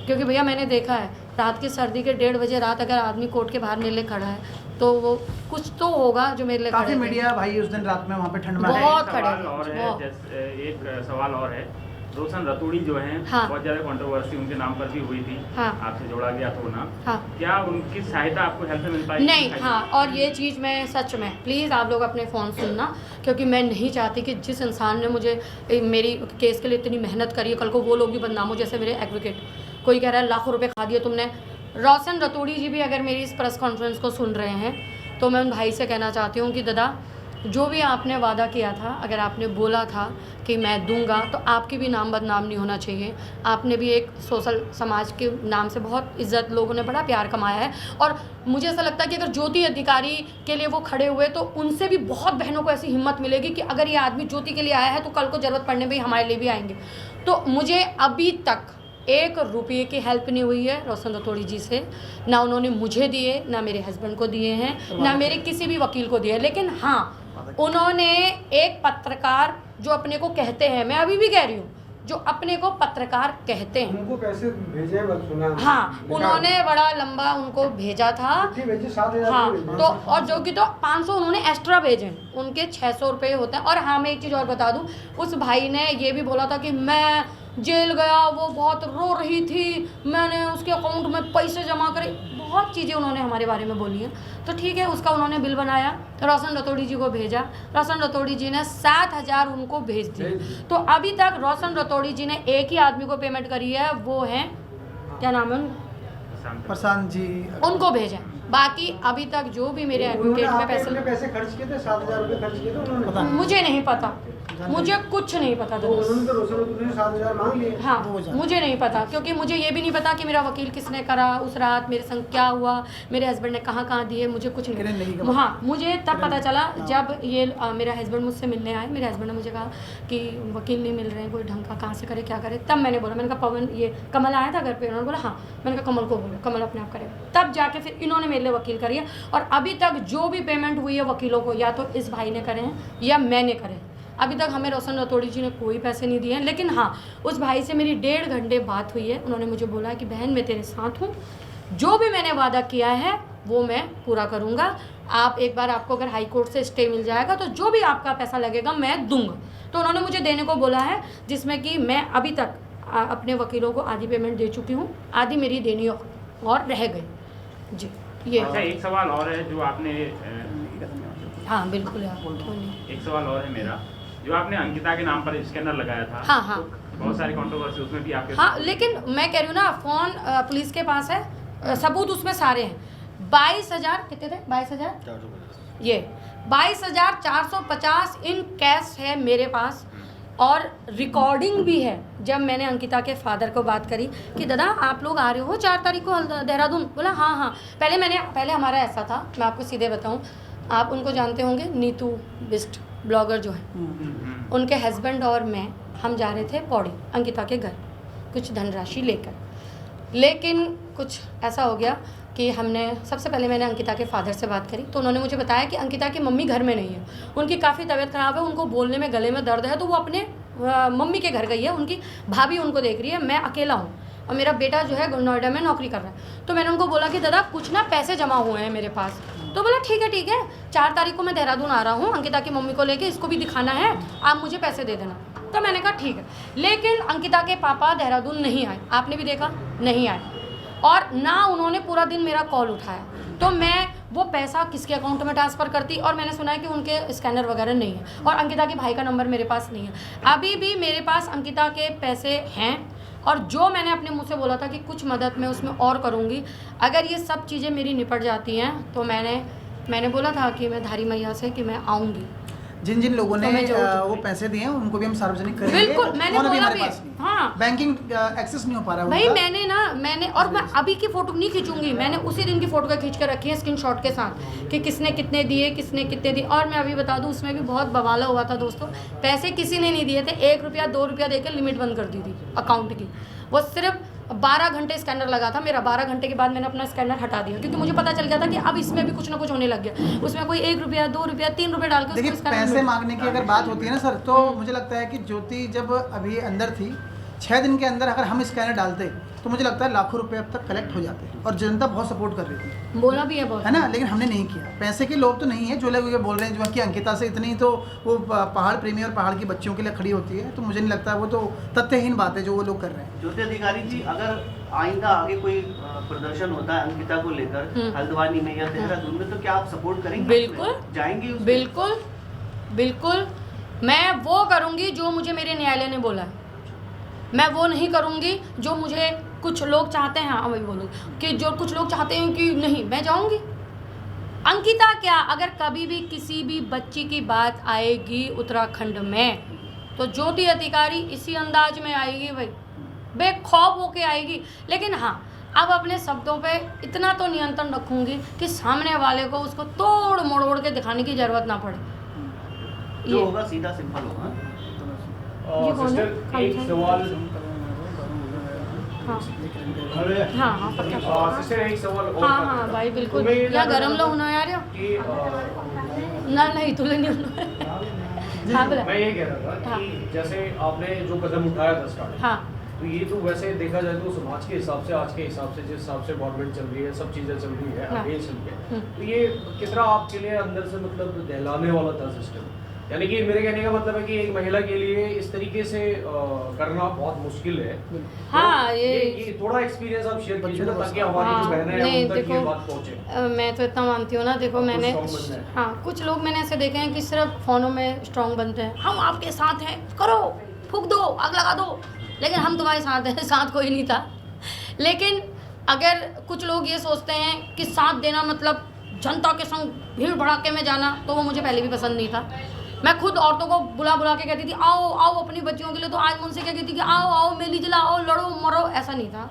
क्योंकि भैया मैंने देखा है रात की सर्दी के 1:30 बजे रात अगर आदमी कोर्ट के बाहर मेरे लिए खड़ा है तो वो कुछ तो होगा जो मेरे लिए काफी खड़े थे। मीडिया भाई उस दिन रात में वहाँ पे ठंड में आए। बहुत एक खड़े सवाल थे, और है, बहुत। जैसे एक सवाल और है, रोशन रतूड़ी जो हैं हाँ। बहुत ज़्यादा कंट्रोवर्सी उनके नाम पर भी हुई थी, हाँ। आपसे जोड़ा गया तो ना, हाँ। क्या उनकी सहायता आपको हेल्प में मिल पाएगी? नहीं, हाँ, और ये चीज़ मैं सच में प्लीज़ आप लोग अपने फ़ोन सुनना, क्योंकि मैं नहीं चाहती कि जिस इंसान ने मुझे मेरी केस के लिए इतनी मेहनत करी है कल को वो लोग भी बदनाम हो। जैसे मेरे एडवोकेट, कोई कह रहा है लाखों रुपए खा दिए तुमने। रोशन रतूड़ी जी भी अगर मेरी इस प्रेस कॉन्फ्रेंस को सुन रहे हैं तो मैं उन भाई से कहना चाहती हूँ कि दादा, जो भी आपने वादा किया था, अगर आपने बोला था कि मैं दूंगा, तो आपकी भी नाम बदनाम नहीं होना चाहिए। आपने भी एक सोशल समाज के नाम से बहुत इज्जत, लोगों ने बड़ा प्यार कमाया है। और मुझे ऐसा लगता है कि अगर ज्योति अधिकारी के लिए वो खड़े हुए तो उनसे भी बहुत बहनों को ऐसी हिम्मत मिलेगी कि अगर ये आदमी ज्योति के लिए आया है तो कल को ज़रूरत पड़ने पर हमारे लिए भी आएंगे। तो मुझे अभी तक 1 रुपये की हेल्प नहीं हुई है रोशन रतूड़ी जी से, ना उन्होंने मुझे दिए, ना मेरे हस्बैंड को दिए हैं, ना मेरे किसी भी वकील को दिए। लेकिन हाँ, उन्होंने एक पत्रकार जो अपने को कहते हैं, मैं अभी भी कह रही हूँ, जो अपने को पत्रकार कहते हैं, उनको पैसे भेजे बस सुना। हाँ, उन्होंने बड़ा लंबा उनको भेजा था। भेजे 7,000 हाँ, भेजे। तो और जो कि तो 500 उन्होंने एक्स्ट्रा भेजे हैं, उनके 600 रुपये होते हैं। और हाँ, मैं एक चीज़ और बता दूँ, उस भाई ने ये भी बोला था कि मैं जेल गया, वो बहुत रो रही थी, मैंने उसके अकाउंट में पैसे जमा करे, बहुत चीज़ें उन्होंने हमारे बारे में बोली हैं। तो ठीक है, उसका उन्होंने बिल बनाया, रोशन रतूड़ी जी को भेजा, रोशन रतूड़ी जी ने 7,000 उनको भेज दिए। तो अभी तक रोशन रतूड़ी जी ने एक ही आदमी को पेमेंट करी है, वो है, क्या नाम है उनका, प्रशांत जी, उनको भेजा। बाकी अभी तक जो भी मेरे एडवोकेट पे पैसे, पैसे खर्च किए थे, 7,000 रुपये खर्च किए थे उन्होंने। मुझे नहीं पता, मुझे कुछ नहीं पता था। उन्होंने तो रोशन रतूड़ी ने 7,000 मांग लिए। हाँ, मुझे नहीं पता, क्योंकि मुझे ये भी नहीं पता कि मेरा वकील किसने करा, उस रात मेरे संग क्या हुआ, मेरे हस्बैंड ने कहाँ दिए, मुझे कुछ नहीं। हाँ, मुझे तब पता चला जब ये मेरा हस्बैंड मुझसे मिलने आए। मेरे हस्बैंड ने मुझे कहा कि वकील नहीं मिल रहे हैं, कोई ढंग का, कहाँ से करे, क्या करे। तब मैंने बोला, मैंने कहा पवन, ये कमल आया था घर पे, उन्होंने बोला हाँ। मैंने कहा कमल को बोलो, कमल अपने आप करे। तब जाके फिर इन्होंने मेरे लिए वकील करी है। और अभी तक जो भी पेमेंट हुई है वकीलों को, या तो इस भाई ने करे हैं या मैंने करे। अभी तक हमें रोशन रतूड़ी जी ने कोई पैसे नहीं दिए हैं। लेकिन हाँ, उस भाई से मेरी 1.5 घंटे बात हुई है। उन्होंने मुझे बोला कि बहन, मैं तेरे साथ हूँ, जो भी मैंने वादा किया है वो मैं पूरा करूँगा। आप एक बार, आपको अगर हाई कोर्ट से स्टे मिल जाएगा तो जो भी आपका पैसा लगेगा मैं दूंगा। तो उन्होंने मुझे देने को बोला है, जिसमें कि मैं अभी तक अपने वकीलों को आधी पेमेंट दे चुकी हूँ, आधी मेरी देनी और रह गई जी। ये अच्छा, एक सवाल और है जो आपने हाँ बिल्कुल यार, क्यों नहीं। एक सवाल और है मेरा, जो आपने अंकिता के नाम पर स्कैनर लगाया था, हाँ, हाँ। तो बहुत सारी कंट्रोवर्सी उसमें भी आपके, हाँ, लेकिन मैं कह रही हूँ ना, फ़ोन पुलिस के पास है, सबूत उसमें सारे हैं। 22,000 कितने थे, 22,000 ये 22,450 इन कैश है मेरे पास। और रिकॉर्डिंग भी है। जब मैंने अंकिता के फादर को बात करी कि दादा आप लोग आ रहे हो 4 तारीख को देहरादून, बोला हाँ हाँ। पहले हमारा ऐसा था, मैं आपको सीधे बताऊँ, आप उनको जानते होंगे, नीतू बिस्ट ब्लॉगर जो है, उनके हस्बैंड और मैं, हम जा रहे थे पौड़ी अंकिता के घर कुछ धनराशि लेकर। लेकिन कुछ ऐसा हो गया कि सबसे पहले मैंने अंकिता के फादर से बात करी, तो उन्होंने मुझे बताया कि अंकिता की मम्मी घर में नहीं है, उनकी काफ़ी तबीयत ख़राब है, उनको बोलने में गले में दर्द है, तो वो अपने मम्मी के घर गई है, उनकी भाभी उनको देख रही है, मैं अकेला हूँ और मेरा बेटा जो है नोएडा में नौकरी कर रहा है। तो मैंने उनको बोला कि दादा कुछ ना पैसे जमा हुए हैं मेरे पास। तो बोला ठीक है 4 तारीख को मैं देहरादून आ रहा हूँ, अंकिता की मम्मी को लेके, इसको भी दिखाना है, आप मुझे पैसे दे देना। तो मैंने कहा ठीक है। लेकिन अंकिता के पापा देहरादून नहीं आए, आपने भी देखा नहीं आए, और ना उन्होंने पूरा दिन मेरा कॉल उठाया। तो मैं वो पैसा किसके अकाउंट में ट्रांसफ़र करती, और मैंने सुना है कि उनके स्कैनर वगैरह नहीं है, और अंकिता के भाई का नंबर मेरे पास नहीं है। अभी भी मेरे पास अंकिता के पैसे हैं, और जो मैंने अपने मुंह से बोला था कि कुछ मदद मैं उसमें और करूँगी, अगर ये सब चीज़ें मेरी निपट जाती हैं तो मैंने बोला था कि मैं धारी मैया से कि मैं आऊँगी। जिन जिन लोगों ने वो पैसे दिए हैं उनको भी हम सार्वजनिक करेंगे। बिल्कुल, मैंने बोला भी, हाँ, बैंकिंग एक्सेस नहीं हो पा रहा है भाई उनका। मैंने और मैं अभी की फ़ोटो नहीं खींचूंगी, मैंने उसी दिन की फ़ोटो का खींच कर रखी है स्क्रीनशॉट के साथ कि किसने कितने दिए, किसने कितने दिए। और मैं अभी बता दूं, उसमें भी बहुत बवाला हुआ था दोस्तों, पैसे किसी ने नहीं दिए थे, 1 रुपया 2 रुपया देकर लिमिट बंद कर दी थी अकाउंट की। वो सिर्फ 12 घंटे स्कैनर लगा था मेरा, 12 घंटे के बाद मैंने अपना स्कैनर हटा दिया, क्योंकि मुझे पता चल गया था कि अब इसमें भी कुछ ना कुछ होने लग गया। उसमें कोई 1 रुपया 2 रुपया 3 रुपये डाल के देखिए, पैसे मांगने की अगर बात होती है ना सर, तो मुझे लगता है कि ज्योति जब अभी अंदर थी 6 दिन के अंदर अगर हम स्कैनर डालते तो मुझे लगता है लाखों रुपए अब तक कलेक्ट हो जाते, और जनता बहुत सपोर्ट कर रही थी, बोला भी है बहुत, है ना। लेकिन हमने नहीं किया। पैसे के लोग तो नहीं है जो लोग ये बोल रहे हैं, जो कि अंकिता से इतनी तो वो पहाड़ प्रेमी और पहाड़ की बच्चियों के लिए खड़ी होती है, तो मुझे नहीं लगता, वो तो तथ्यहीन बात है जो वो लोग कर रहे हैं। ज्योति अधिकारी जी, अगर आइंदा आगे कोई प्रदर्शन होता है अंकिता को लेकर हल्द्वानी में या देहरादून में, तो क्या आप सपोर्ट करेंगे? बिल्कुल जाएंगे उसमें? बिल्कुल बिल्कुल, मैं वो करूँगी जो मुझे मेरे न्यायालय ने बोला है। मैं वो नहीं करूँगी जो मुझे कुछ लोग चाहते हैं, हाँ वही बोलूँगी कि जो कुछ लोग चाहते हैं कि नहीं, मैं जाऊँगी। अंकिता क्या, अगर कभी भी किसी भी बच्ची की बात आएगी उत्तराखंड में तो ज्योति अधिकारी इसी अंदाज में आएगी भाई, बेखौफ होके आएगी। लेकिन हाँ, अब अपने शब्दों पे इतना तो नियंत्रण रखूँगी कि सामने वाले को उसको तोड़ मरोड़ के दिखाने की ज़रूरत ना पड़े। जो होगा सीधा सिंपल होगा। ये कौन है? सिस्टर एक सवाल, हाँ हाँ पक्का। सिस्टर एक सवाल और हाँ हाँ भाई बिल्कुल, या गरम लो होना यार कि ना नहीं तुले नहीं होना। हाँ बोला। मैं ये कह रहा था कि जैसे आपने जो कदम उठाया था स्टार्टिंग, हाँ तो ये तो वैसे देखा जाए तो समाज के हिसाब से, आज के हिसाब से, जिस हिसाब से गवर्नमेंट चल रही है, सब चीज़ें चल रही है, हाँ। आगे चल रही है, तो ये कितना आपके लिए अंदर से मतलब दहलाने वाला था सिस्टम? यानी कि मेरे कहने का मतलब है कि एक महिला के लिए इस तरीके से करना बहुत मुश्किल है। हाँ, तो ये थोड़ा एक्सपीरियंस आप शेयर कीजिए ना, ताकि हमारी हाँ, जो बहनें हैं नहीं, उन तक ये देखो, बात पहुंचे। मैं तो इतना मानती हूँ ना, देखो मैंने strong बनना है। हाँ कुछ लोग मैंने ऐसे देखे हैं कि सिर्फ फ़ोनों में स्ट्रांग बनते हैं, हम आपके साथ हैं, करो, फूंक दो, आग लगा दो, लेकिन हम तुम्हारे साथ हैं। साथ कोई नहीं था। लेकिन अगर कुछ लोग ये सोचते हैं कि साथ देना मतलब जनता के संग भीड़ भड़ाके में जाना, तो वो मुझे पहले भी पसंद नहीं था। मैं खुद औरतों को बुला बुला के कहती थी आओ आओ अपनी बच्चियों के लिए, तो आज मुझसे क्या कहती थी कि आओ आओ मेली जलाओ, लड़ो मरो, ऐसा नहीं था।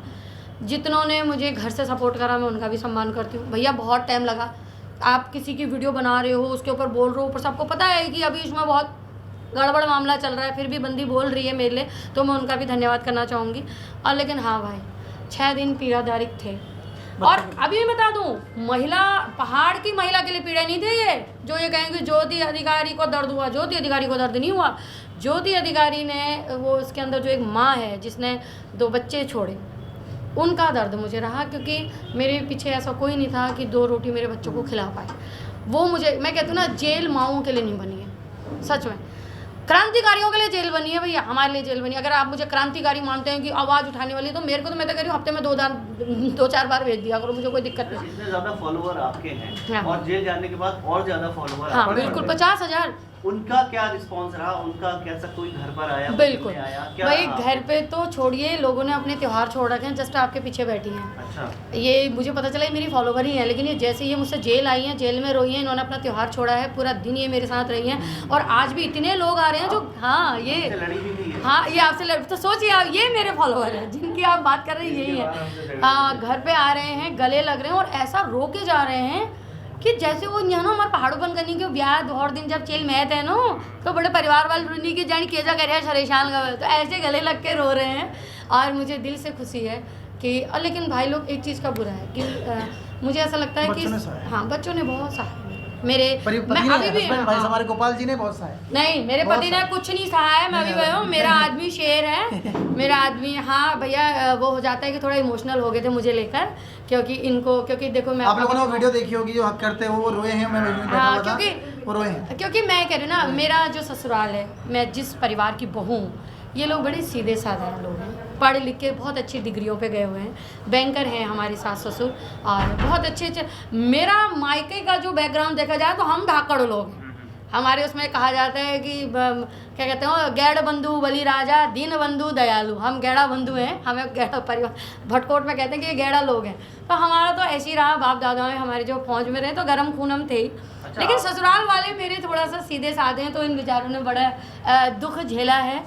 जितनों ने मुझे घर से सपोर्ट करा मैं उनका भी सम्मान करती हूँ। भैया बहुत टाइम लगा, आप किसी की वीडियो बना रहे हो, उसके ऊपर बोल रहे हो, ऊपर सबको पता है कि अभी इसमें बहुत गड़बड़ मामला चल रहा है, फिर भी बंदी बोल रही है मेरे लिए, तो मैं उनका भी धन्यवाद करना चाहूँगी। और लेकिन हाँ भाई 6 दिन पीड़ादायक थे। और अभी मैं बता दूं, महिला पहाड़ की महिला के लिए पीड़ा नहीं थे ये, जो ये कहेंगे ज्योति अधिकारी को दर्द हुआ, ज्योति अधिकारी को दर्द नहीं हुआ। ज्योति अधिकारी ने वो उसके अंदर जो एक माँ है जिसने 2 बच्चे छोड़े, उनका दर्द मुझे रहा, क्योंकि मेरे पीछे ऐसा कोई नहीं था कि 2 रोटी मेरे बच्चों को खिला पाए। वो मुझे, मैं कहती हूँ ना, जेल माओं के लिए नहीं बनी है, सच में। क्रांतिकारियों के लिए जेल बनी है भैया, हमारे लिए जेल बनी है। अगर आप मुझे क्रांतिकारी मानते हैं कि आवाज़ उठाने वाली, तो मेरे को तो मैं तो कह रही हूँ हफ्ते में 2-4 बार भेज दिया करो, मुझे कोई दिक्कत नहीं। इतने ज़्यादा फॉलोवर आपके हैं, हाँ। और जेल जाने के बाद और ज़्यादा फॉलोवर हाँ आपके बिल्कुल, हैं। 50,000। उनका क्या रिस्पांस रहा? उनका कैसा, कोई घर पर आया, बिल्कुल मिलने आया, क्या भाई, रहा? घर पे तो छोड़िए, लोगों ने अपने त्यौहार छोड़ रखे हैं, जस्ट आपके पीछे बैठी हैं। अच्छा, ये मुझे पता चला ये मेरी फॉलोवर ही है, लेकिन ये जैसे ये मुझसे जेल आई हैं, जेल में रोई हैं, इन्होंने अपना त्यौहार छोड़ा है, पूरा दिन ये मेरे साथ रही हैं, और आज भी इतने लोग आ रहे हैं जो, हाँ ये, आपसे लड़ी भी नहीं है। हाँ ये आपसे लड़, तो सोचिए आप, ये मेरे फॉलोवर हैं जिनकी आप बात कर रहे हैं, यही है। हाँ, घर पे आ रहे हैं, गले लग रहे हैं, और ऐसा रो के जा रहे हैं कि जैसे वो यहाँ ना हमारे पहाड़ों पर करनी के ब्याह और दिन जब चेल में थे नो, तो बड़े परिवार वाले रुनी की जानी केजा कर रहे हैं शरेशान का, तो ऐसे गले लग के रो रहे हैं। और मुझे दिल से खुशी है कि, और लेकिन भाई लोग एक चीज़ का बुरा है कि मुझे ऐसा लगता है कि हाँ बच्चों ने बहुत सहारा मेरे, मैं अभी भी, भाई हमारे गोपाल जी ने बहुत सहाय, नहीं मेरे पति ने कुछ नहीं सहा है, मैं अभी गई हूँ, मेरा आदमी शेर है, मेरा आदमी। हाँ भैया, वो हो जाता है कि थोड़ा इमोशनल हो गए थे मुझे लेकर, क्योंकि इनको, क्योंकि देखो मैं, आप लोगों ने वो वीडियो देखी होगी जो हक करते हो, वो रोए हैं, मैं बैठा हाँ हुआ था, क्योंकि वो रोए हैं। क्योंकि मैं कह रही हूँ ना, मेरा जो ससुराल है, मैं जिस परिवार की बहू हूँ, ये लोग बड़े सीधे साधारण लोग हैं, पढ़े लिख के बहुत अच्छी डिग्रियों पे गए हुए हैं, बैंकर हैं हमारे सास ससुर, और बहुत अच्छे। मेरा मायके का जो बैकग्राउंड देखा जाए तो हम धाकड़ लोग हैं। हमारे उसमें कहा जाता है कि क्या कहते हैं, गैड़ बंधु बलि राजा, दीन बंधु दयालु। हम गैड़ा बंधु हैं, हमें गैड़ा परिवार भटकोट में कहते हैं कि ये गैड़ा लोग हैं। तो हमारा तो ऐसे ही रहा, बाप दादाओं हमारे जो फौज में रहे तो गर्म खून हम थे ही। लेकिन ससुराल वाले मेरे थोड़ा सा सीधे साधे हैं, तो इन बेचारों ने बड़ा दुख झेला है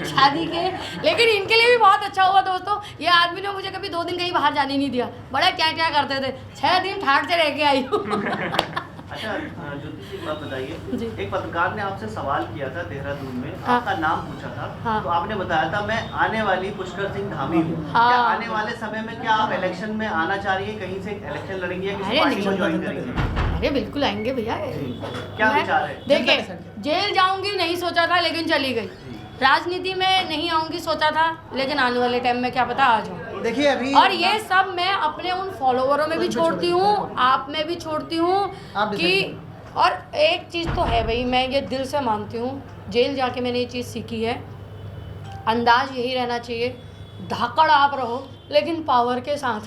शादी के। लेकिन इनके लिए भी बहुत अच्छा हुआ दोस्तों, ये आदमी ने मुझे कभी 2 दिन कहीं बाहर जाने नहीं दिया, बड़ा क्या क्या करते थे, 6 दिन ठाट से रह के आई हूँ। अच्छा ज्योति जी, एक बात बताइए, जी। एक पत्रकार ने आपसे सवाल किया था देहरादून में, हाँ। आपका नाम पूछा था, हाँ। तो आपने बताया था मैं आने वाली पुष्कर सिंह धामी हूँ। हाँ। क्या आने वाले समय में क्या आप इलेक्शन में आना चाह रही है, कहीं से इलेक्शन लड़ेंगे या किसी अरे पार्टी को नहीं, ज्वाइन करेंगे? अरे बिल्कुल आएंगे भैया। क्या मैं- विचार है? देखिए, जेल जाऊंगी नहीं सोचा था, लेकिन चली गई। राजनीति में नहीं आऊँगी सोचा था, लेकिन आने वाले टाइम में क्या पता आ जाऊँ। देखिए अभी और ये सब मैं अपने उन फॉलोवरों में भी छोड़ती हूँ, आप में भी छोड़ती हूँ कि, और एक चीज़ तो है भाई, मैं ये दिल से मानती हूँ, जेल जाके मैंने ये चीज़ सीखी है, अंदाज यही रहना चाहिए, धाकड़ आप रहो लेकिन पावर के साथ,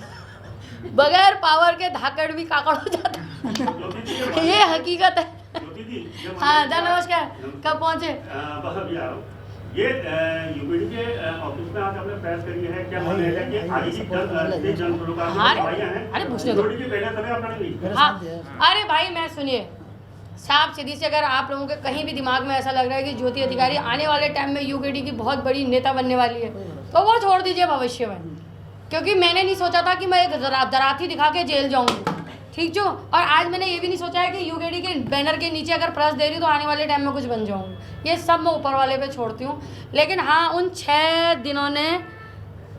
बगैर पावर के धाकड़ भी काकड़ हो जाता ये हकीकत है। हाँ दा नमस्कार, कब पहुँचे? ये यूपीडी के ऑफिस में आज आपने प्रेस करी है, क्या माने है कि आगे की जन अरे पूछने दो। हाँ अरे भाई मैं सुनिए, साफ सीधी से अगर आप लोगों के कहीं भी दिमाग में ऐसा लग रहा है कि ज्योति अधिकारी आने वाले टाइम में यूकेडी की बहुत बड़ी नेता बनने वाली है, तो वो छोड़ दीजिए भविष्य में, क्योंकि मैंने नहीं सोचा था कि मैं एक दराती दिखा के जेल जाऊंगी, ठीक जो। और आज मैंने ये भी नहीं सोचा है कि यूकेडी के बैनर के नीचे अगर प्रेस दे रही हूँ तो आने वाले टाइम में कुछ बन जाऊँगी। ये सब मैं ऊपर वाले पे छोड़ती हूँ। लेकिन हाँ, उन 6 दिनों ने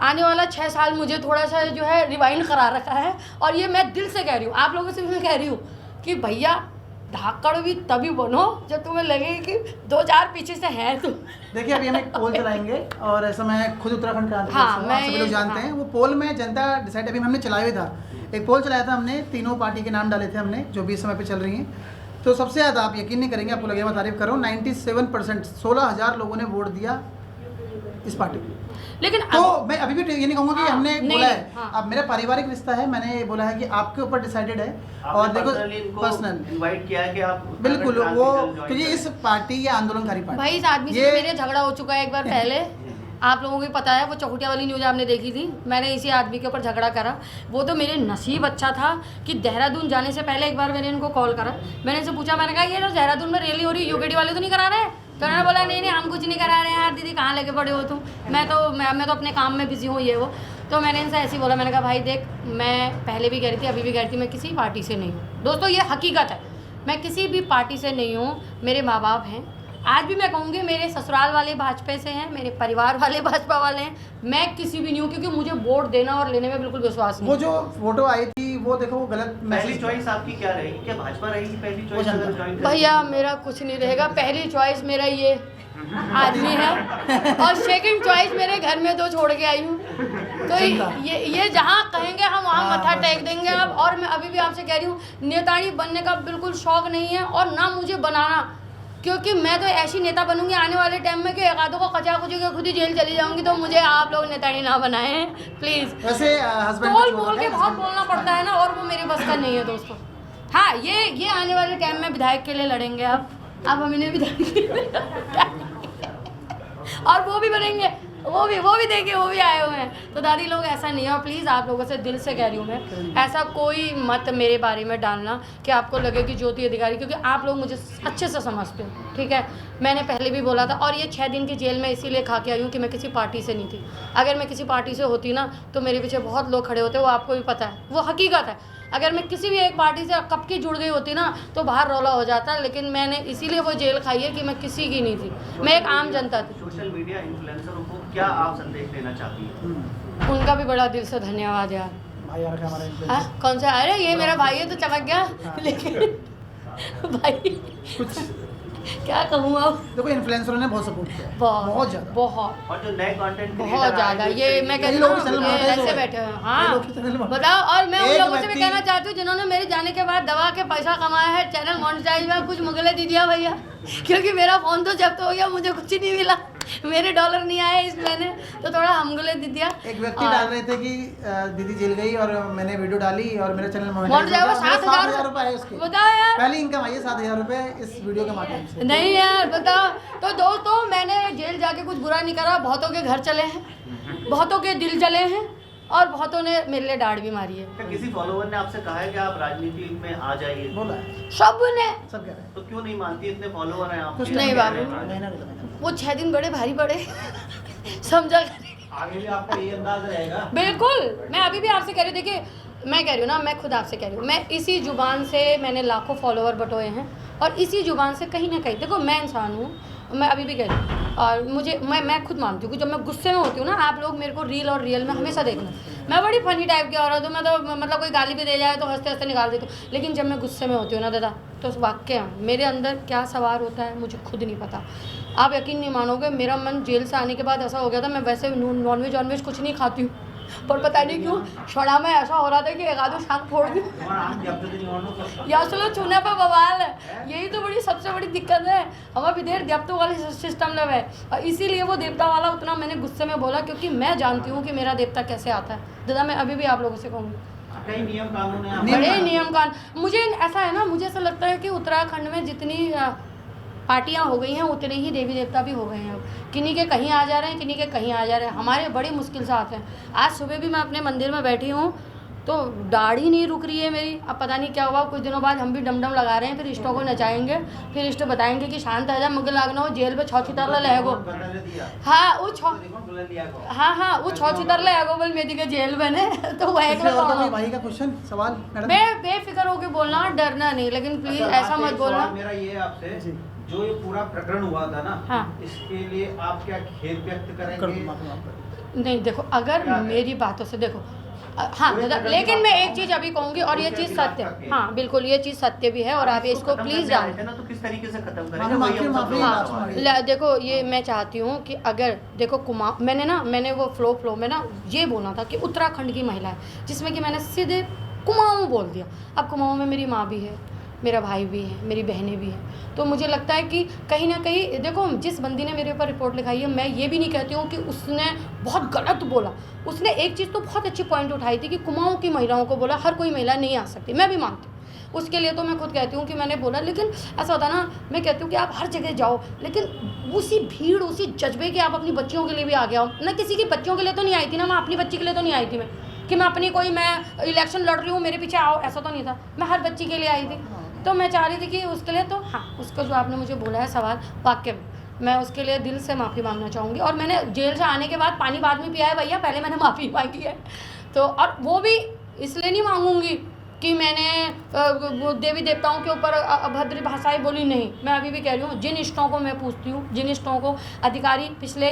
आने वाला 6 साल मुझे थोड़ा सा जो है रिवाइंड करा रखा है। और ये मैं दिल से कह रही हूँ, आप लोगों से भी मैं कह रही हूँ कि भैया धाकड़ भी तभी बनो जब तुम्हें लगे कि 2-4 पीछे से है तुम। देखिए अभी हम एक पोल चलाएंगे, और ऐसा मैं खुद उत्तराखंड का सभी लोग जानते हैं। वो पोल में जनता डिसाइड, अभी हमने चलाया हुआ था, एक पोल चलाया था हमने, तीनों पार्टी के नाम डाले थे हमने जो भी इस समय पे चल रही हैं। तो सबसे ज़्यादा, आप यकीन नहीं करेंगे, आपको लगेगा मैं तारीफ कर रहा हूँ, 97% 16,000 लोगों ने वोट दिया इस पार्टी को। लेकिन तो मैं अभी भी ये नहीं कहूँगा कि हमने बोला है, हाँ। अब मेरा पारिवारिक रिश्ता है, मैंने ये बोला है कि आपके ऊपर डिसाइडेड है। और देखो पर्सनल इनवाइट किया है कि आप बिल्कुल वो, क्योंकि इस पार्टी ये आंदोलनकारी पार्टी, भाई इस आदमी से मेरे झगड़ा हो चुका है एक बार पहले, आप लोगों को भी पता है, वो चौखुटिया वाली न्यूज़ आपने देखी थी, मैंने इसी आदमी के ऊपर झगड़ा करा। वो तो मेरे नसीब अच्छा था कि देहरादून जाने से पहले एक बार मैंने इनको कॉल करा, मैंने इनसे पूछा, मैंने कहा ये जो देहरादून में रैली हो रही है यूकेडी वाले तो नहीं करा रहे? तो उन्होंने बोला नहीं हम कुछ नहीं करा रहे हैं यार, दीदी कहाँ लेके पड़े हो तुम, मैं तो अपने काम में बिजी हूँ ये वो। तो मैंने इनसे ऐसे ही बोला, मैंने कहा भाई देख, मैं पहले भी कह रही थी, अभी भी कह रही थी, मैं किसी पार्टी से नहीं हूँ। दोस्तों ये हकीकत है, मैं किसी भी पार्टी से नहीं हूँ। मेरे माँ बाप हैं, आज भी मैं कहूँगी मेरे ससुराल वाले भाजपा से हैं, मेरे परिवार वाले भाजपा वाले हैं, मैं किसी भी नहीं हूँ, क्योंकि मुझे वोट देना और लेने में बिल्कुल विश्वास नहीं। वो जो फोटो आई थी वो देखो, वो गलत पहली चॉइस आपकी क्या रहेगी? क्या भाजपा रहेगी पहली चॉइस? भैया मेरा कुछ नहीं रहेगा, पहली चॉइस मेरा ये आदमी है, और सेकंड चॉइस मेरे घर में 2 छोड़ के आई हूँ। तो ये जहाँ कहेंगे हम वहाँ मत्था टेक देंगे अब। और मैं अभी भी आपसे कह रही हूँ, नेताड़ी बनने का बिल्कुल शौक नहीं है, और ना मुझे बनाना, क्योंकि मैं तो ऐसी नेता बनूंगी आने वाले टाइम में कि एक आधों को कचा कुची के खुद ही जेल चली जाऊंगी। तो मुझे आप लोग नेताड़ी ना बनाएं प्लीज़। वैसे बोल के बहुत बोलना पड़ता है ना, और वो मेरे बस का नहीं है दोस्तों। हाँ ये आने वाले टाइम में विधायक के लिए लड़ेंगे अब हम इन्हें विधायक और वो भी बनेंगे, वो भी देखे, वो भी आए हुए हैं। तो दादी लोग ऐसा नहीं है, और प्लीज़ आप लोगों से दिल से कह रही हूँ मैं, ऐसा कोई मत मेरे बारे में डालना कि आपको लगे कि ज्योति अधिकारी, क्योंकि आप लोग मुझे अच्छे से समझते हो, ठीक है। मैंने पहले भी बोला था, और ये 6 दिन की जेल में इसीलिए खा के आई हूँ कि मैं किसी पार्टी से नहीं थी। अगर मैं किसी पार्टी से होती ना तो मेरे पीछे बहुत लोग खड़े होते, वो आपको भी पता है, वो हकीकत है। अगर मैं किसी भी एक पार्टी से कब की जुड़ गई होती ना तो बाहर रौला हो जाता, लेकिन मैंने इसीलिए वो जेल खाई है कि मैं किसी की नहीं थी, मैं एक आम जनता थी। सोशल मीडिया इन्फ्लुएंसरों को क्या आप संदेश देना चाहती हैं? उनका भी बड़ा दिल से धन्यवाद यार। भाई यार हमारा हाँ कौन सा? अरे ये मेरा भाई है तो चमक गया, लेकिन भाई कुछ क्या कहूँ अब। देखो इन्फ्लुएंसरों ने बहुत सपोर्ट किया है, बहुत ज़्यादा, बहुत, और जो नए कंटेंट बहुत ज़्यादा। ये मैं कह रही हूँ ऐसे बैठे हुए, हाँ बताओ। और मैं उन लोगों से भी कहना चाहती हूँ जिन्होंने मेरे जाने के बाद दवा के पैसा कमाया है, चैनल मोनेटाइज में कुछ मुगले दीजिए भैया, क्योंकि मेरा फ़ोन तो जब्त हो गया, मुझे कुछ नहीं मिला, मेरे डॉलर नहीं आए इस महीने, तो थोड़ा हमगुले दे दिया। एक व्यक्ति डाल रहे थे कि दीदी जेल गई और मैंने वीडियो डाली और मेरे चैनल मोनेटाइज 7,000 रुपए है उसके। बताओ यार, पहली इनकम आई है 7,000 रुपए इस वीडियो के माध्यम से। नहीं यार बताओ। तो दोस्तों मैंने जेल जाके कुछ बुरा नहीं करा, बहुतों के घर चले हैं, बहुतों के दिल जले हैं, और बहुतों ने मेरे लिए डांट भी मारी है। क्या किसी फॉलोवर ने आपसे कहा है कि आप राजनीति में आ जाइए? बोला है, सब ने। सब कह रहे हैं। तो क्यों नहीं मानती? इतने फॉलोवर हैं आप? कुछ नहीं बाबू, वो 6 दिन बड़े भारी पड़े समझा। आगे भी आपका ये अंदाज रहेगा। बिल्कुल, मैं अभी भी आपसे कह रही हूँ, देखिए मैं कह रही हूँ ना, मैं खुद आपसे कह रही हूँ, मैं इसी जुबान से मैंने लाखों फॉलोवर बटोए हैं, और इसी जुबान से कहीं ना कहीं, देखो मैं इंसान हूँ, मैं अभी भी कह रही हूँ और मुझे मैं खुद मानती हूँ कि जब मैं गुस्से में होती हूँ ना, आप लोग मेरे को रील और रियल में हमेशा देखना, मैं बड़ी फनी टाइप की औरत हूँ। मैं तो मतलब कोई गाली भी दे जाए तो हंसते हंसते निकाल देती हूँ, लेकिन जब मैं गुस्से में होती हूँ ना दादा, तो उस वाक्य में मेरे अंदर क्या सवार होता है मुझे खुद नहीं पता। आप यकीन नहीं मानोगे, मेरा मन जेल से आने के बाद ऐसा हो गया था, मैं वैसे नॉनवेज वॉनवेज कुछ नहीं खाती हूँ, पर पता नहीं क्यों छोड़ा में ऐसा हो रहा था कि एक आधो शाम फोड़ दूँ या चलो चूना पे बवाल है। यही तो बड़ी सबसे बड़ी दिक्कत है, हमारे विदेश देवता वाले सिस्टम लव है, और इसीलिए वो देवता वाला उतना मैंने गुस्से में बोला, क्योंकि मैं जानती हूँ कि मेरा देवता कैसे आता है। दादा मैं अभी भी आप लोगों से कहूँगी, कई नियम कानून है, बड़े नियम कानून। मुझे ऐसा है ना, मुझे ऐसा लगता है कि उत्तराखंड में जितनी पार्टियां हो गई हैं उतने ही देवी देवता भी हो गए हैं। किन्हीं के कहीं आ जा रहे हैं, किन्हीं के कहीं आ जा रहे हैं, हमारे बड़ी मुश्किल से आते हैं। आज सुबह भी मैं अपने मंदिर में बैठी हूँ तो दाढ़ी नहीं रुक रही है मेरी, अब पता नहीं क्या हुआ। कुछ दिनों बाद हम भी डमडम लगा रहे हैं, फिर इष्टों को नचाएंगे, फिर इष्ट बताएंगे कि शांत आ जा, मगर लागना हो जेल पे 6 चितर लगो। हाँ वो 6 चितर लगो बोल मेरी के जेल में ने तो वह भाई का क्वेश्चन सवाल बेफिक्र होके बोलना, डरना नहीं, लेकिन प्लीज ऐसा मत बोलना। मेरा ये आपसे, जो ये पूरा प्रकरण हुआ था ना, हाँ। इसके लिए आप क्या खेद व्यक्त करेंगे? नहीं देखो, अगर मेरी बातों से देखो, हाँ लेकिन मैं एक चीज़ अभी कहूँगी, और ये चीज़ सत्य, हाँ बिल्कुल ये चीज़ सत्य भी है, और आप इसको प्लीज़ जान तो किस तरीके से खत्म करेंगे? हाँ देखो, ये मैं चाहती हूँ कि अगर देखो मैंने वो फ्लो में ना ये बोला था कि उत्तराखंड की महिला है, जिसमें कि मैंने सीधे कुमाऊँ बोल दिया। अब कुमाऊँ में मेरी माँ भी है, मेरा भाई भी है, मेरी बहनें भी हैं, तो मुझे लगता है कि कहीं ना कहीं देखो, जिस बंदी ने मेरे ऊपर रिपोर्ट लिखाई है, मैं ये भी नहीं कहती हूँ कि उसने बहुत गलत बोला। उसने एक चीज़ तो बहुत अच्छी पॉइंट उठाई थी कि कुमाऊँ की महिलाओं को बोला, हर कोई महिला नहीं आ सकती, मैं भी मानती हूँ उसके लिए, तो मैं खुद कहती हूँ कि मैंने बोला। लेकिन ऐसा होता ना, मैं कहती हूँ कि आप हर जगह जाओ, लेकिन उसी भीड़ उसी जज्बे के आप अपनी बच्चियों के लिए भी आ गया हो ना। किसी की बच्चियों के लिए तो नहीं आई थी ना, मैं अपनी बच्ची के लिए तो नहीं आई थी, मैं कि मैं अपनी मैं इलेक्शन लड़ रही हूँ मेरे पीछे आओ, ऐसा तो नहीं था। मैं हर बच्ची के लिए आई थी, तो मैं चाह रही थी कि उसके लिए, तो हाँ उसका जो आपने मुझे बोला है सवाल, वाकई में मैं उसके लिए दिल से माफ़ी मांगना चाहूँगी। और मैंने जेल से आने के बाद पानी बाद में पिया है भैया, पहले मैंने माफ़ी मांगी है। तो और वो भी इसलिए नहीं मांगूंगी कि मैंने देवी देवताओं के ऊपर अभद्र भाषाएं बोली, नहीं। मैं अभी भी कह रही हूँ, जिन इष्टों को मैं पूछती हूँ, जिन इष्टों को अधिकारी पिछले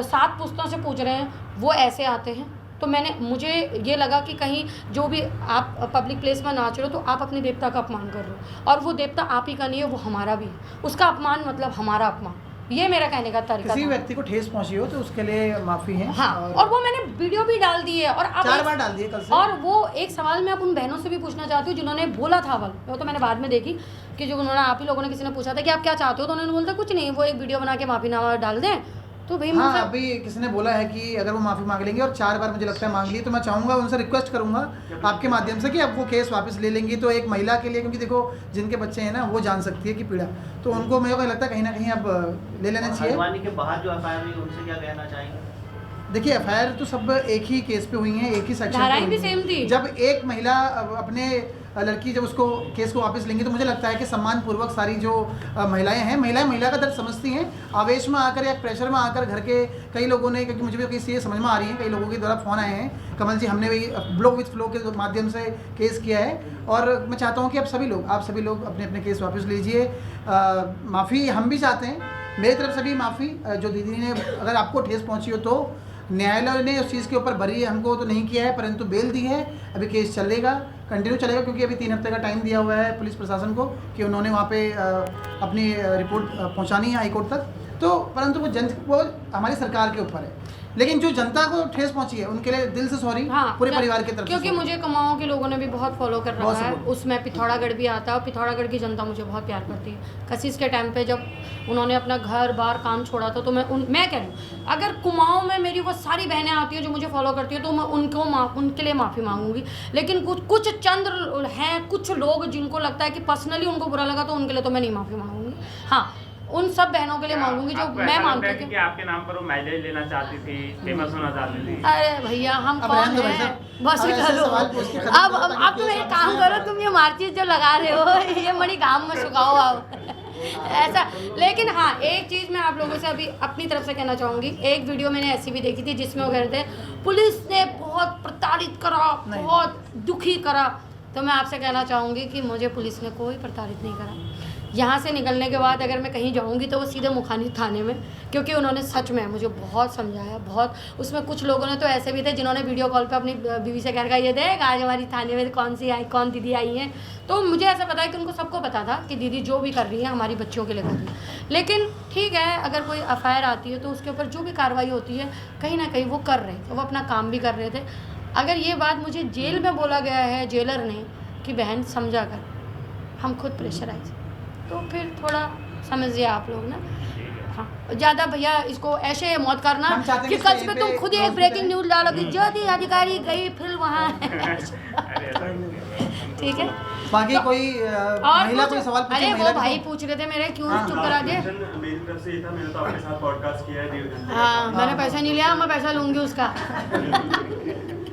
7 पुस्तों से पूछ रहे हैं, वो ऐसे आते हैं। तो मुझे ये लगा कि कहीं जो भी आप पब्लिक प्लेस में नाच रहे हो, तो आप अपने देवता का अपमान कर रहे हो, और वो देवता आप ही का नहीं है, वो हमारा भी है। उसका अपमान मतलब हमारा अपमान, ये मेरा कहने का तरीका। किसी व्यक्ति को ठेस पहुंची हो तो उसके लिए माफ़ी है। हाँ, और वो मैंने वीडियो भी डाल दी है, और अब 4 बार डाल दिए कल से। और वो एक सवाल मैं अब उन बहनों से भी पूछना चाहती हूँ जिन्होंने बोला था, वो तो मैंने बाद में देखी कि जो उन्होंने, आप ही लोगों ने किसी ने पूछा था कि आप क्या चाहते हो, तो उन्होंने बोला कुछ नहीं, वो एक वीडियो बना के माफ़ीनामा डाल दें। तो भाई हाँ, अभी किसी ने बोला है कि अगर वो माफ़ी मांग लेंगे, और 4 बार मुझे लगता है मांग ली, तो मैं चाहूँगा, उनसे रिक्वेस्ट करूँगा आपके माध्यम से कि अब वो केस वापस ले लेंगी तो एक महिला के लिए, क्योंकि देखो जिनके बच्चे हैं ना, वो जान सकती है कि पीड़ा, तो उनको मेरे को लगता है कहीं ना कहीं अब ले लेना चाहिए। हल्द्वानी के बाहर जो एफआईआर हुई, उनसे क्या कहना चाहेंगे? देखिए, एफआईआर तो सब एक ही केस पे हुई हैं, एक ही सेक्शन धाराएं भी सेम थी। जब एक महिला अपने लड़की जब उसको केस को वापस लेंगी, तो मुझे लगता है कि सम्मानपूर्वक सारी जो महिलाएं हैं, महिला का दर्द समझती हैं, आवेश में आकर या प्रेशर में आकर घर के कई लोगों ने, क्योंकि मुझे भी किसी ये समझ में आ रही है, कई लोगों के द्वारा फ़ोन आए हैं, कमल जी हमने भी ब्लॉग विथ फ्लो के माध्यम से केस किया है, और मैं चाहता हूँ कि आप सभी लोग अपने अपने केस वापस लीजिए। माफ़ी हम भी चाहते हैं, मेरी तरफ से भी माफ़ी। जो दीदी ने अगर आपको ठेस पहुँची हो, तो न्यायालय ने उस चीज़ के ऊपर भरी हमको तो नहीं किया है, परंतु बेल दी है, अभी केस चलेगा, कंटिन्यू चलेगा, क्योंकि अभी 3 हफ्ते का टाइम दिया हुआ है पुलिस प्रशासन को कि उन्होंने वहाँ पे अपनी रिपोर्ट पहुँचानी है हाईकोर्ट तक। तो परंतु वो हमारी सरकार के ऊपर है, लेकिन जो जनता को ठेस पहुंची है उनके लिए दिल से सॉरी। हाँ, पूरे परिवार की तरफ से, क्योंकि मुझे कुमाऊं के लोगों ने भी बहुत फॉलो कर रखा है, उसमें पिथौरागढ़ भी आता है, और पिथौरागढ़ की जनता मुझे बहुत प्यार करती है। कशिश के टाइम पे जब उन्होंने अपना घर बार काम छोड़ा था, तो मैं कह रही हूँ, अगर कुमाऊं में मेरी वो सारी बहनें आती हैं जो मुझे फॉलो करती हैं, तो मैं उनके लिए माफ़ी मांगूंगी। लेकिन कुछ चंद हैं, कुछ लोग जिनको लगता है कि पर्सनली उनको बुरा लगा, तो उनके लिए तो मैं नहीं माफ़ी मांगूंगी। हाँ, उन सब बहनों के लिए मांगूंगी जो मैं मानती हूँ कि आपके नाम पर वो माइलेज लेना चाहती थी, फेमस होना चाहती थी। अरे भैया, हम कौन हैं? बस करो, अब तुम एक काम करो, तुम ये मार्चिस जो लगा रहे हो, ये बड़ी काम में सुखाओ आप ऐसा। लेकिन हाँ, एक चीज़ मैं आप लोगों से अभी अपनी तरफ से कहना चाहूँगी। एक वीडियो मैंने ऐसी भी देखी थी जिसमें वो कह रहे थे पुलिस ने बहुत प्रताड़ित करा, बहुत दुखी करा। तो मैं आपसे कहना चाहूँगी कि मुझे पुलिस ने कोई प्रताड़ित नहीं करा। यहाँ से निकलने के बाद अगर मैं कहीं जाऊँगी तो वो सीधे मुखानी थाने में, क्योंकि उन्होंने सच में मुझे बहुत समझाया, बहुत। उसमें कुछ लोगों ने तो ऐसे भी थे जिन्होंने वीडियो कॉल पे अपनी बीवी से कह रखा, ये देख आज हमारी थाने में कौन दीदी आई हैं। तो मुझे ऐसा पता है कि उनको सबको पता था कि दीदी जो भी कर रही है हमारी बच्चियों के लिए कर रही है। लेकिन ठीक है, अगर कोई एफआईआर आती है तो उसके ऊपर जो भी कार्रवाई होती है कहीं ना कहीं वो कर रहे थे, वो अपना काम भी कर रहे थे। अगर ये बात मुझे जेल में बोला गया है जेलर ने कि बहन समझा कर, हम खुद प्रेशराइज, तो फिर थोड़ा समझिए आप लोग ना। हाँ, ज़्यादा भैया इसको ऐसे मौत करना कि कल पे तुम खुद ही एक ब्रेकिंग न्यूज़ डालोगे, ज्योति अधिकारी गई फिर वहाँ ठीक है। बाकी कोई महिला कोई सवाल पूछे? अरे वो भाई पूछ रहे थे मेरे, क्यों चुप करा दिए? मेरी तरफ से ये था, मैंने तो आपके साथ पॉडकास्ट किया है 1.5 घंटे। हाँ, मैंने पैसा नहीं लिया, मैं पैसा लूँगी उसका।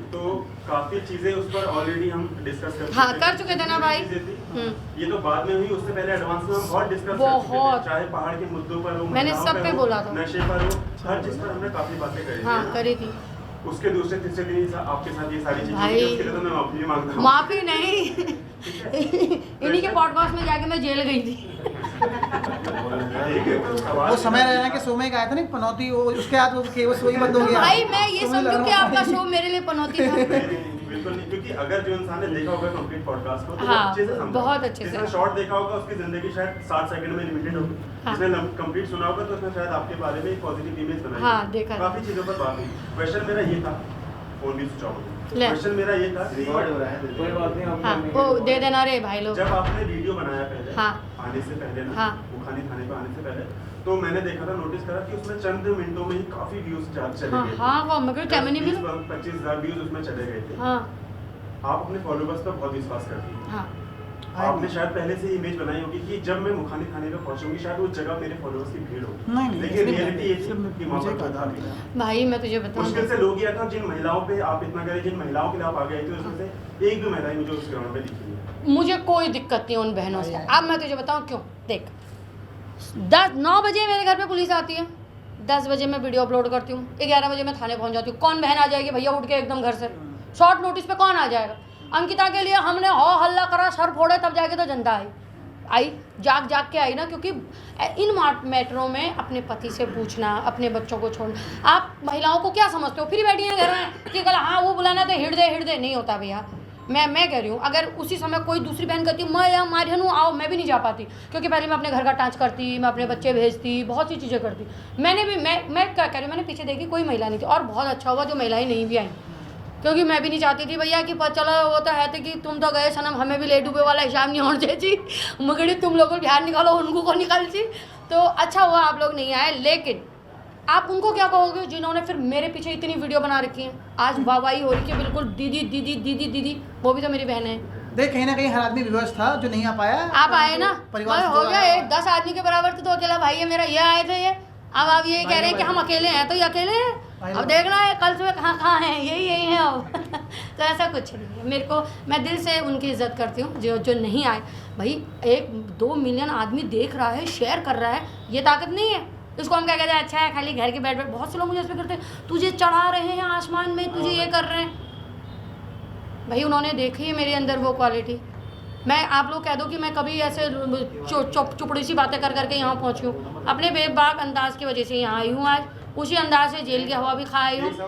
तो काफी चीजें उस पर ऑलरेडी हम डिस्कस कर हाँ, कर चुके थे ना भाई। ये तो बाद में हुई, उससे पहले एडवांस में हम बहुत डिस्कस कर चुके थे, चाहे पहाड़ के मुद्दों पर हो, मैंने सब पे बोला था, नशे पर हो, हर चीज पर हमने काफी बातें करी। हाँ, करी थी। उसके दूसरे तीसरे दिन आपके साथ ये सारी चीजें, उसके लिए तो मैं माफी मांगता हूँ। माफी नहीं इन्हीं के पॉडकास्ट में जाके मैं जेल गई थी। वो समय रहना के शो में आया था ना पनौती, वो उसके हाथ वो केवल वही बंद हो गया। भाई मैं ये समझूं कि आपका शो मेरे लिए पनौती था। बिल्कुल नहीं, क्योंकि अगर जो इंसान ने देखा होगा कंप्लीट पॉडकास्ट को तो हाँ, अच्छे से समझा, बहुत अच्छे से। जिसने शॉर्ट देखा होगा उसकी जिंदगी शायद 60 सेकंड में लिमिटेड होगी। हाँ। जिसने कंप्लीट सुना होगा तो उसने शायद आपके बारे में एक पॉजिटिव इमेज बनाई। हाँ, देखा। काफी चीजों पर बात हुई। क्वेश्चन मेरा ये था, फोन भी स्विच ऑफ हो गया। ले। क्वेश्चन मेरा ये था, रिकॉर्ड हो रहा है, कोई बात नहीं, हाँ, वो दे देना रे भाई लोग। जब आपने वीडियो बनाया पहले, हाँ। आने से पहले ना, हाँ। मुखानी थाने पे आने से पहले, तो मैंने देखा था, नोटिस करा कि उसमें चंद मिनटों में ही काफी व्यूज चले हाँ, गए। हाँ, वो मेरे को टाइम नहीं मिला। 25,000 व्यूज उसमें चले गए थे। हाँ, आप अपने फॉलोवर्स पर बहुत विश्वास करती हैं। हाँ, आपने शायद पहले से इमेज बनाई होगी कि जब मैं मुखानी थाने पे पहुंचूंगी शायद उस जगह मेरे फॉलोअर्स की भीड़ होगी। नहीं, लेकिन रियलिटी ये थी कि वहाँ पर था। भाई मैं तुझे बताऊं, मुश्किल से लोग आए थे, जिन महिलाओं पे आप इतना करें, जिन महिलाओं के लिए आप आ गए थे, उसमें से एक भी महिला मुझे उस ग्राउंड पे दिखी है। मुझे कोई दिक्कत नहीं उन बहनों से। अब मैं तुझे बताऊं क्यों। देख, 9 बजे मेरे घर पे पुलिस आती है, 10 बजे मैं वीडियो अपलोड करती हूँ, 11 बजे मैं थाने पहुँच जाती हूँ। कौन बहन आ जाएगी भैया उठ के एकदम घर से? शॉर्ट नोटिस पे कौन आ जाएगा? अंकिता के लिए हमने हो हल्ला करा, सर फोड़े, तब जाके तो जनता आई जाग के आई ना। क्योंकि इन मैटरों में अपने पति से पूछना, अपने बच्चों को छोड़ना। आप महिलाओं को क्या समझते हो? फिर बैठी हैं घर में कि कल हाँ वो बुलाना तो हिड़ दे, नहीं होता भैया। मैं कह रही हूँ, अगर उसी समय कोई दूसरी बहन कहती मैं या मारी हूँ आओ, मैं भी नहीं जा पाती, क्योंकि पहले मैं अपने घर का टाँच करती, मैं अपने बच्चे भेजती, बहुत सी चीज़ें करती। मैंने भी मैं क्या कह रही हूँ, मैंने पीछे देखी कोई महिला नहीं थी, और बहुत अच्छा हुआ जो महिलाएं नहीं भी आई, क्योंकि मैं भी नहीं चाहती थी भैया कि चलो वो तो है थे कि तुम तो गए सनम, हमें भी ले डूबे वाला हिसाब नहीं होना चाहिए, मगर तुम लोगों को बिहार निकालो, उनको को निकाल ची। तो अच्छा हुआ आप लोग नहीं आए। लेकिन आप उनको क्या कहोगे जिन्होंने फिर मेरे पीछे इतनी वीडियो बना रखी है? आज वाहवाही हो रही है बिल्कुल, दीदी दीदी दीदी दीदी, वो भी तो मेरी बहन है। देख कहीं ना कहीं हर आदमी विवश था जो नहीं आ पाया। आप आए ना, परिवार से हो जो गया आया। 10 आदमी के बराबर तो अकेला भाई है मेरा, ये आए थे ये। अब आप ये कह रहे हैं कि हम अकेले हैं, तो ये अकेले हैं। अब देखना है कल सुबह कहाँ हैं, यही हैं अब तो ऐसा कुछ नहीं है। मेरे को, मैं दिल से उनकी इज्जत करती हूँ जो नहीं आए। भाई 1-2 मिलियन आदमी देख रहा है, शेयर कर रहा है, ये ताकत नहीं है। इसको हम क्या कहते हैं, अच्छा है खाली घर के बैठ बहुत से लोग मुझे इस पर करते हैं, तुझे चढ़ा रहे हैं आसमान में, तुझे ये कर रहे हैं। भाई उन्होंने देखी है मेरे अंदर वो क्वालिटी। मैं आप लोग कह दो कि मैं कभी ऐसे चुपड़ी सी बातें कर करके यहाँ पहुँची हूँ, अपने बेबाक अंदाज की वजह से यहाँ आई हूँ। आज उसी अंदाज से जेल की हवा भी खा आई हूँ।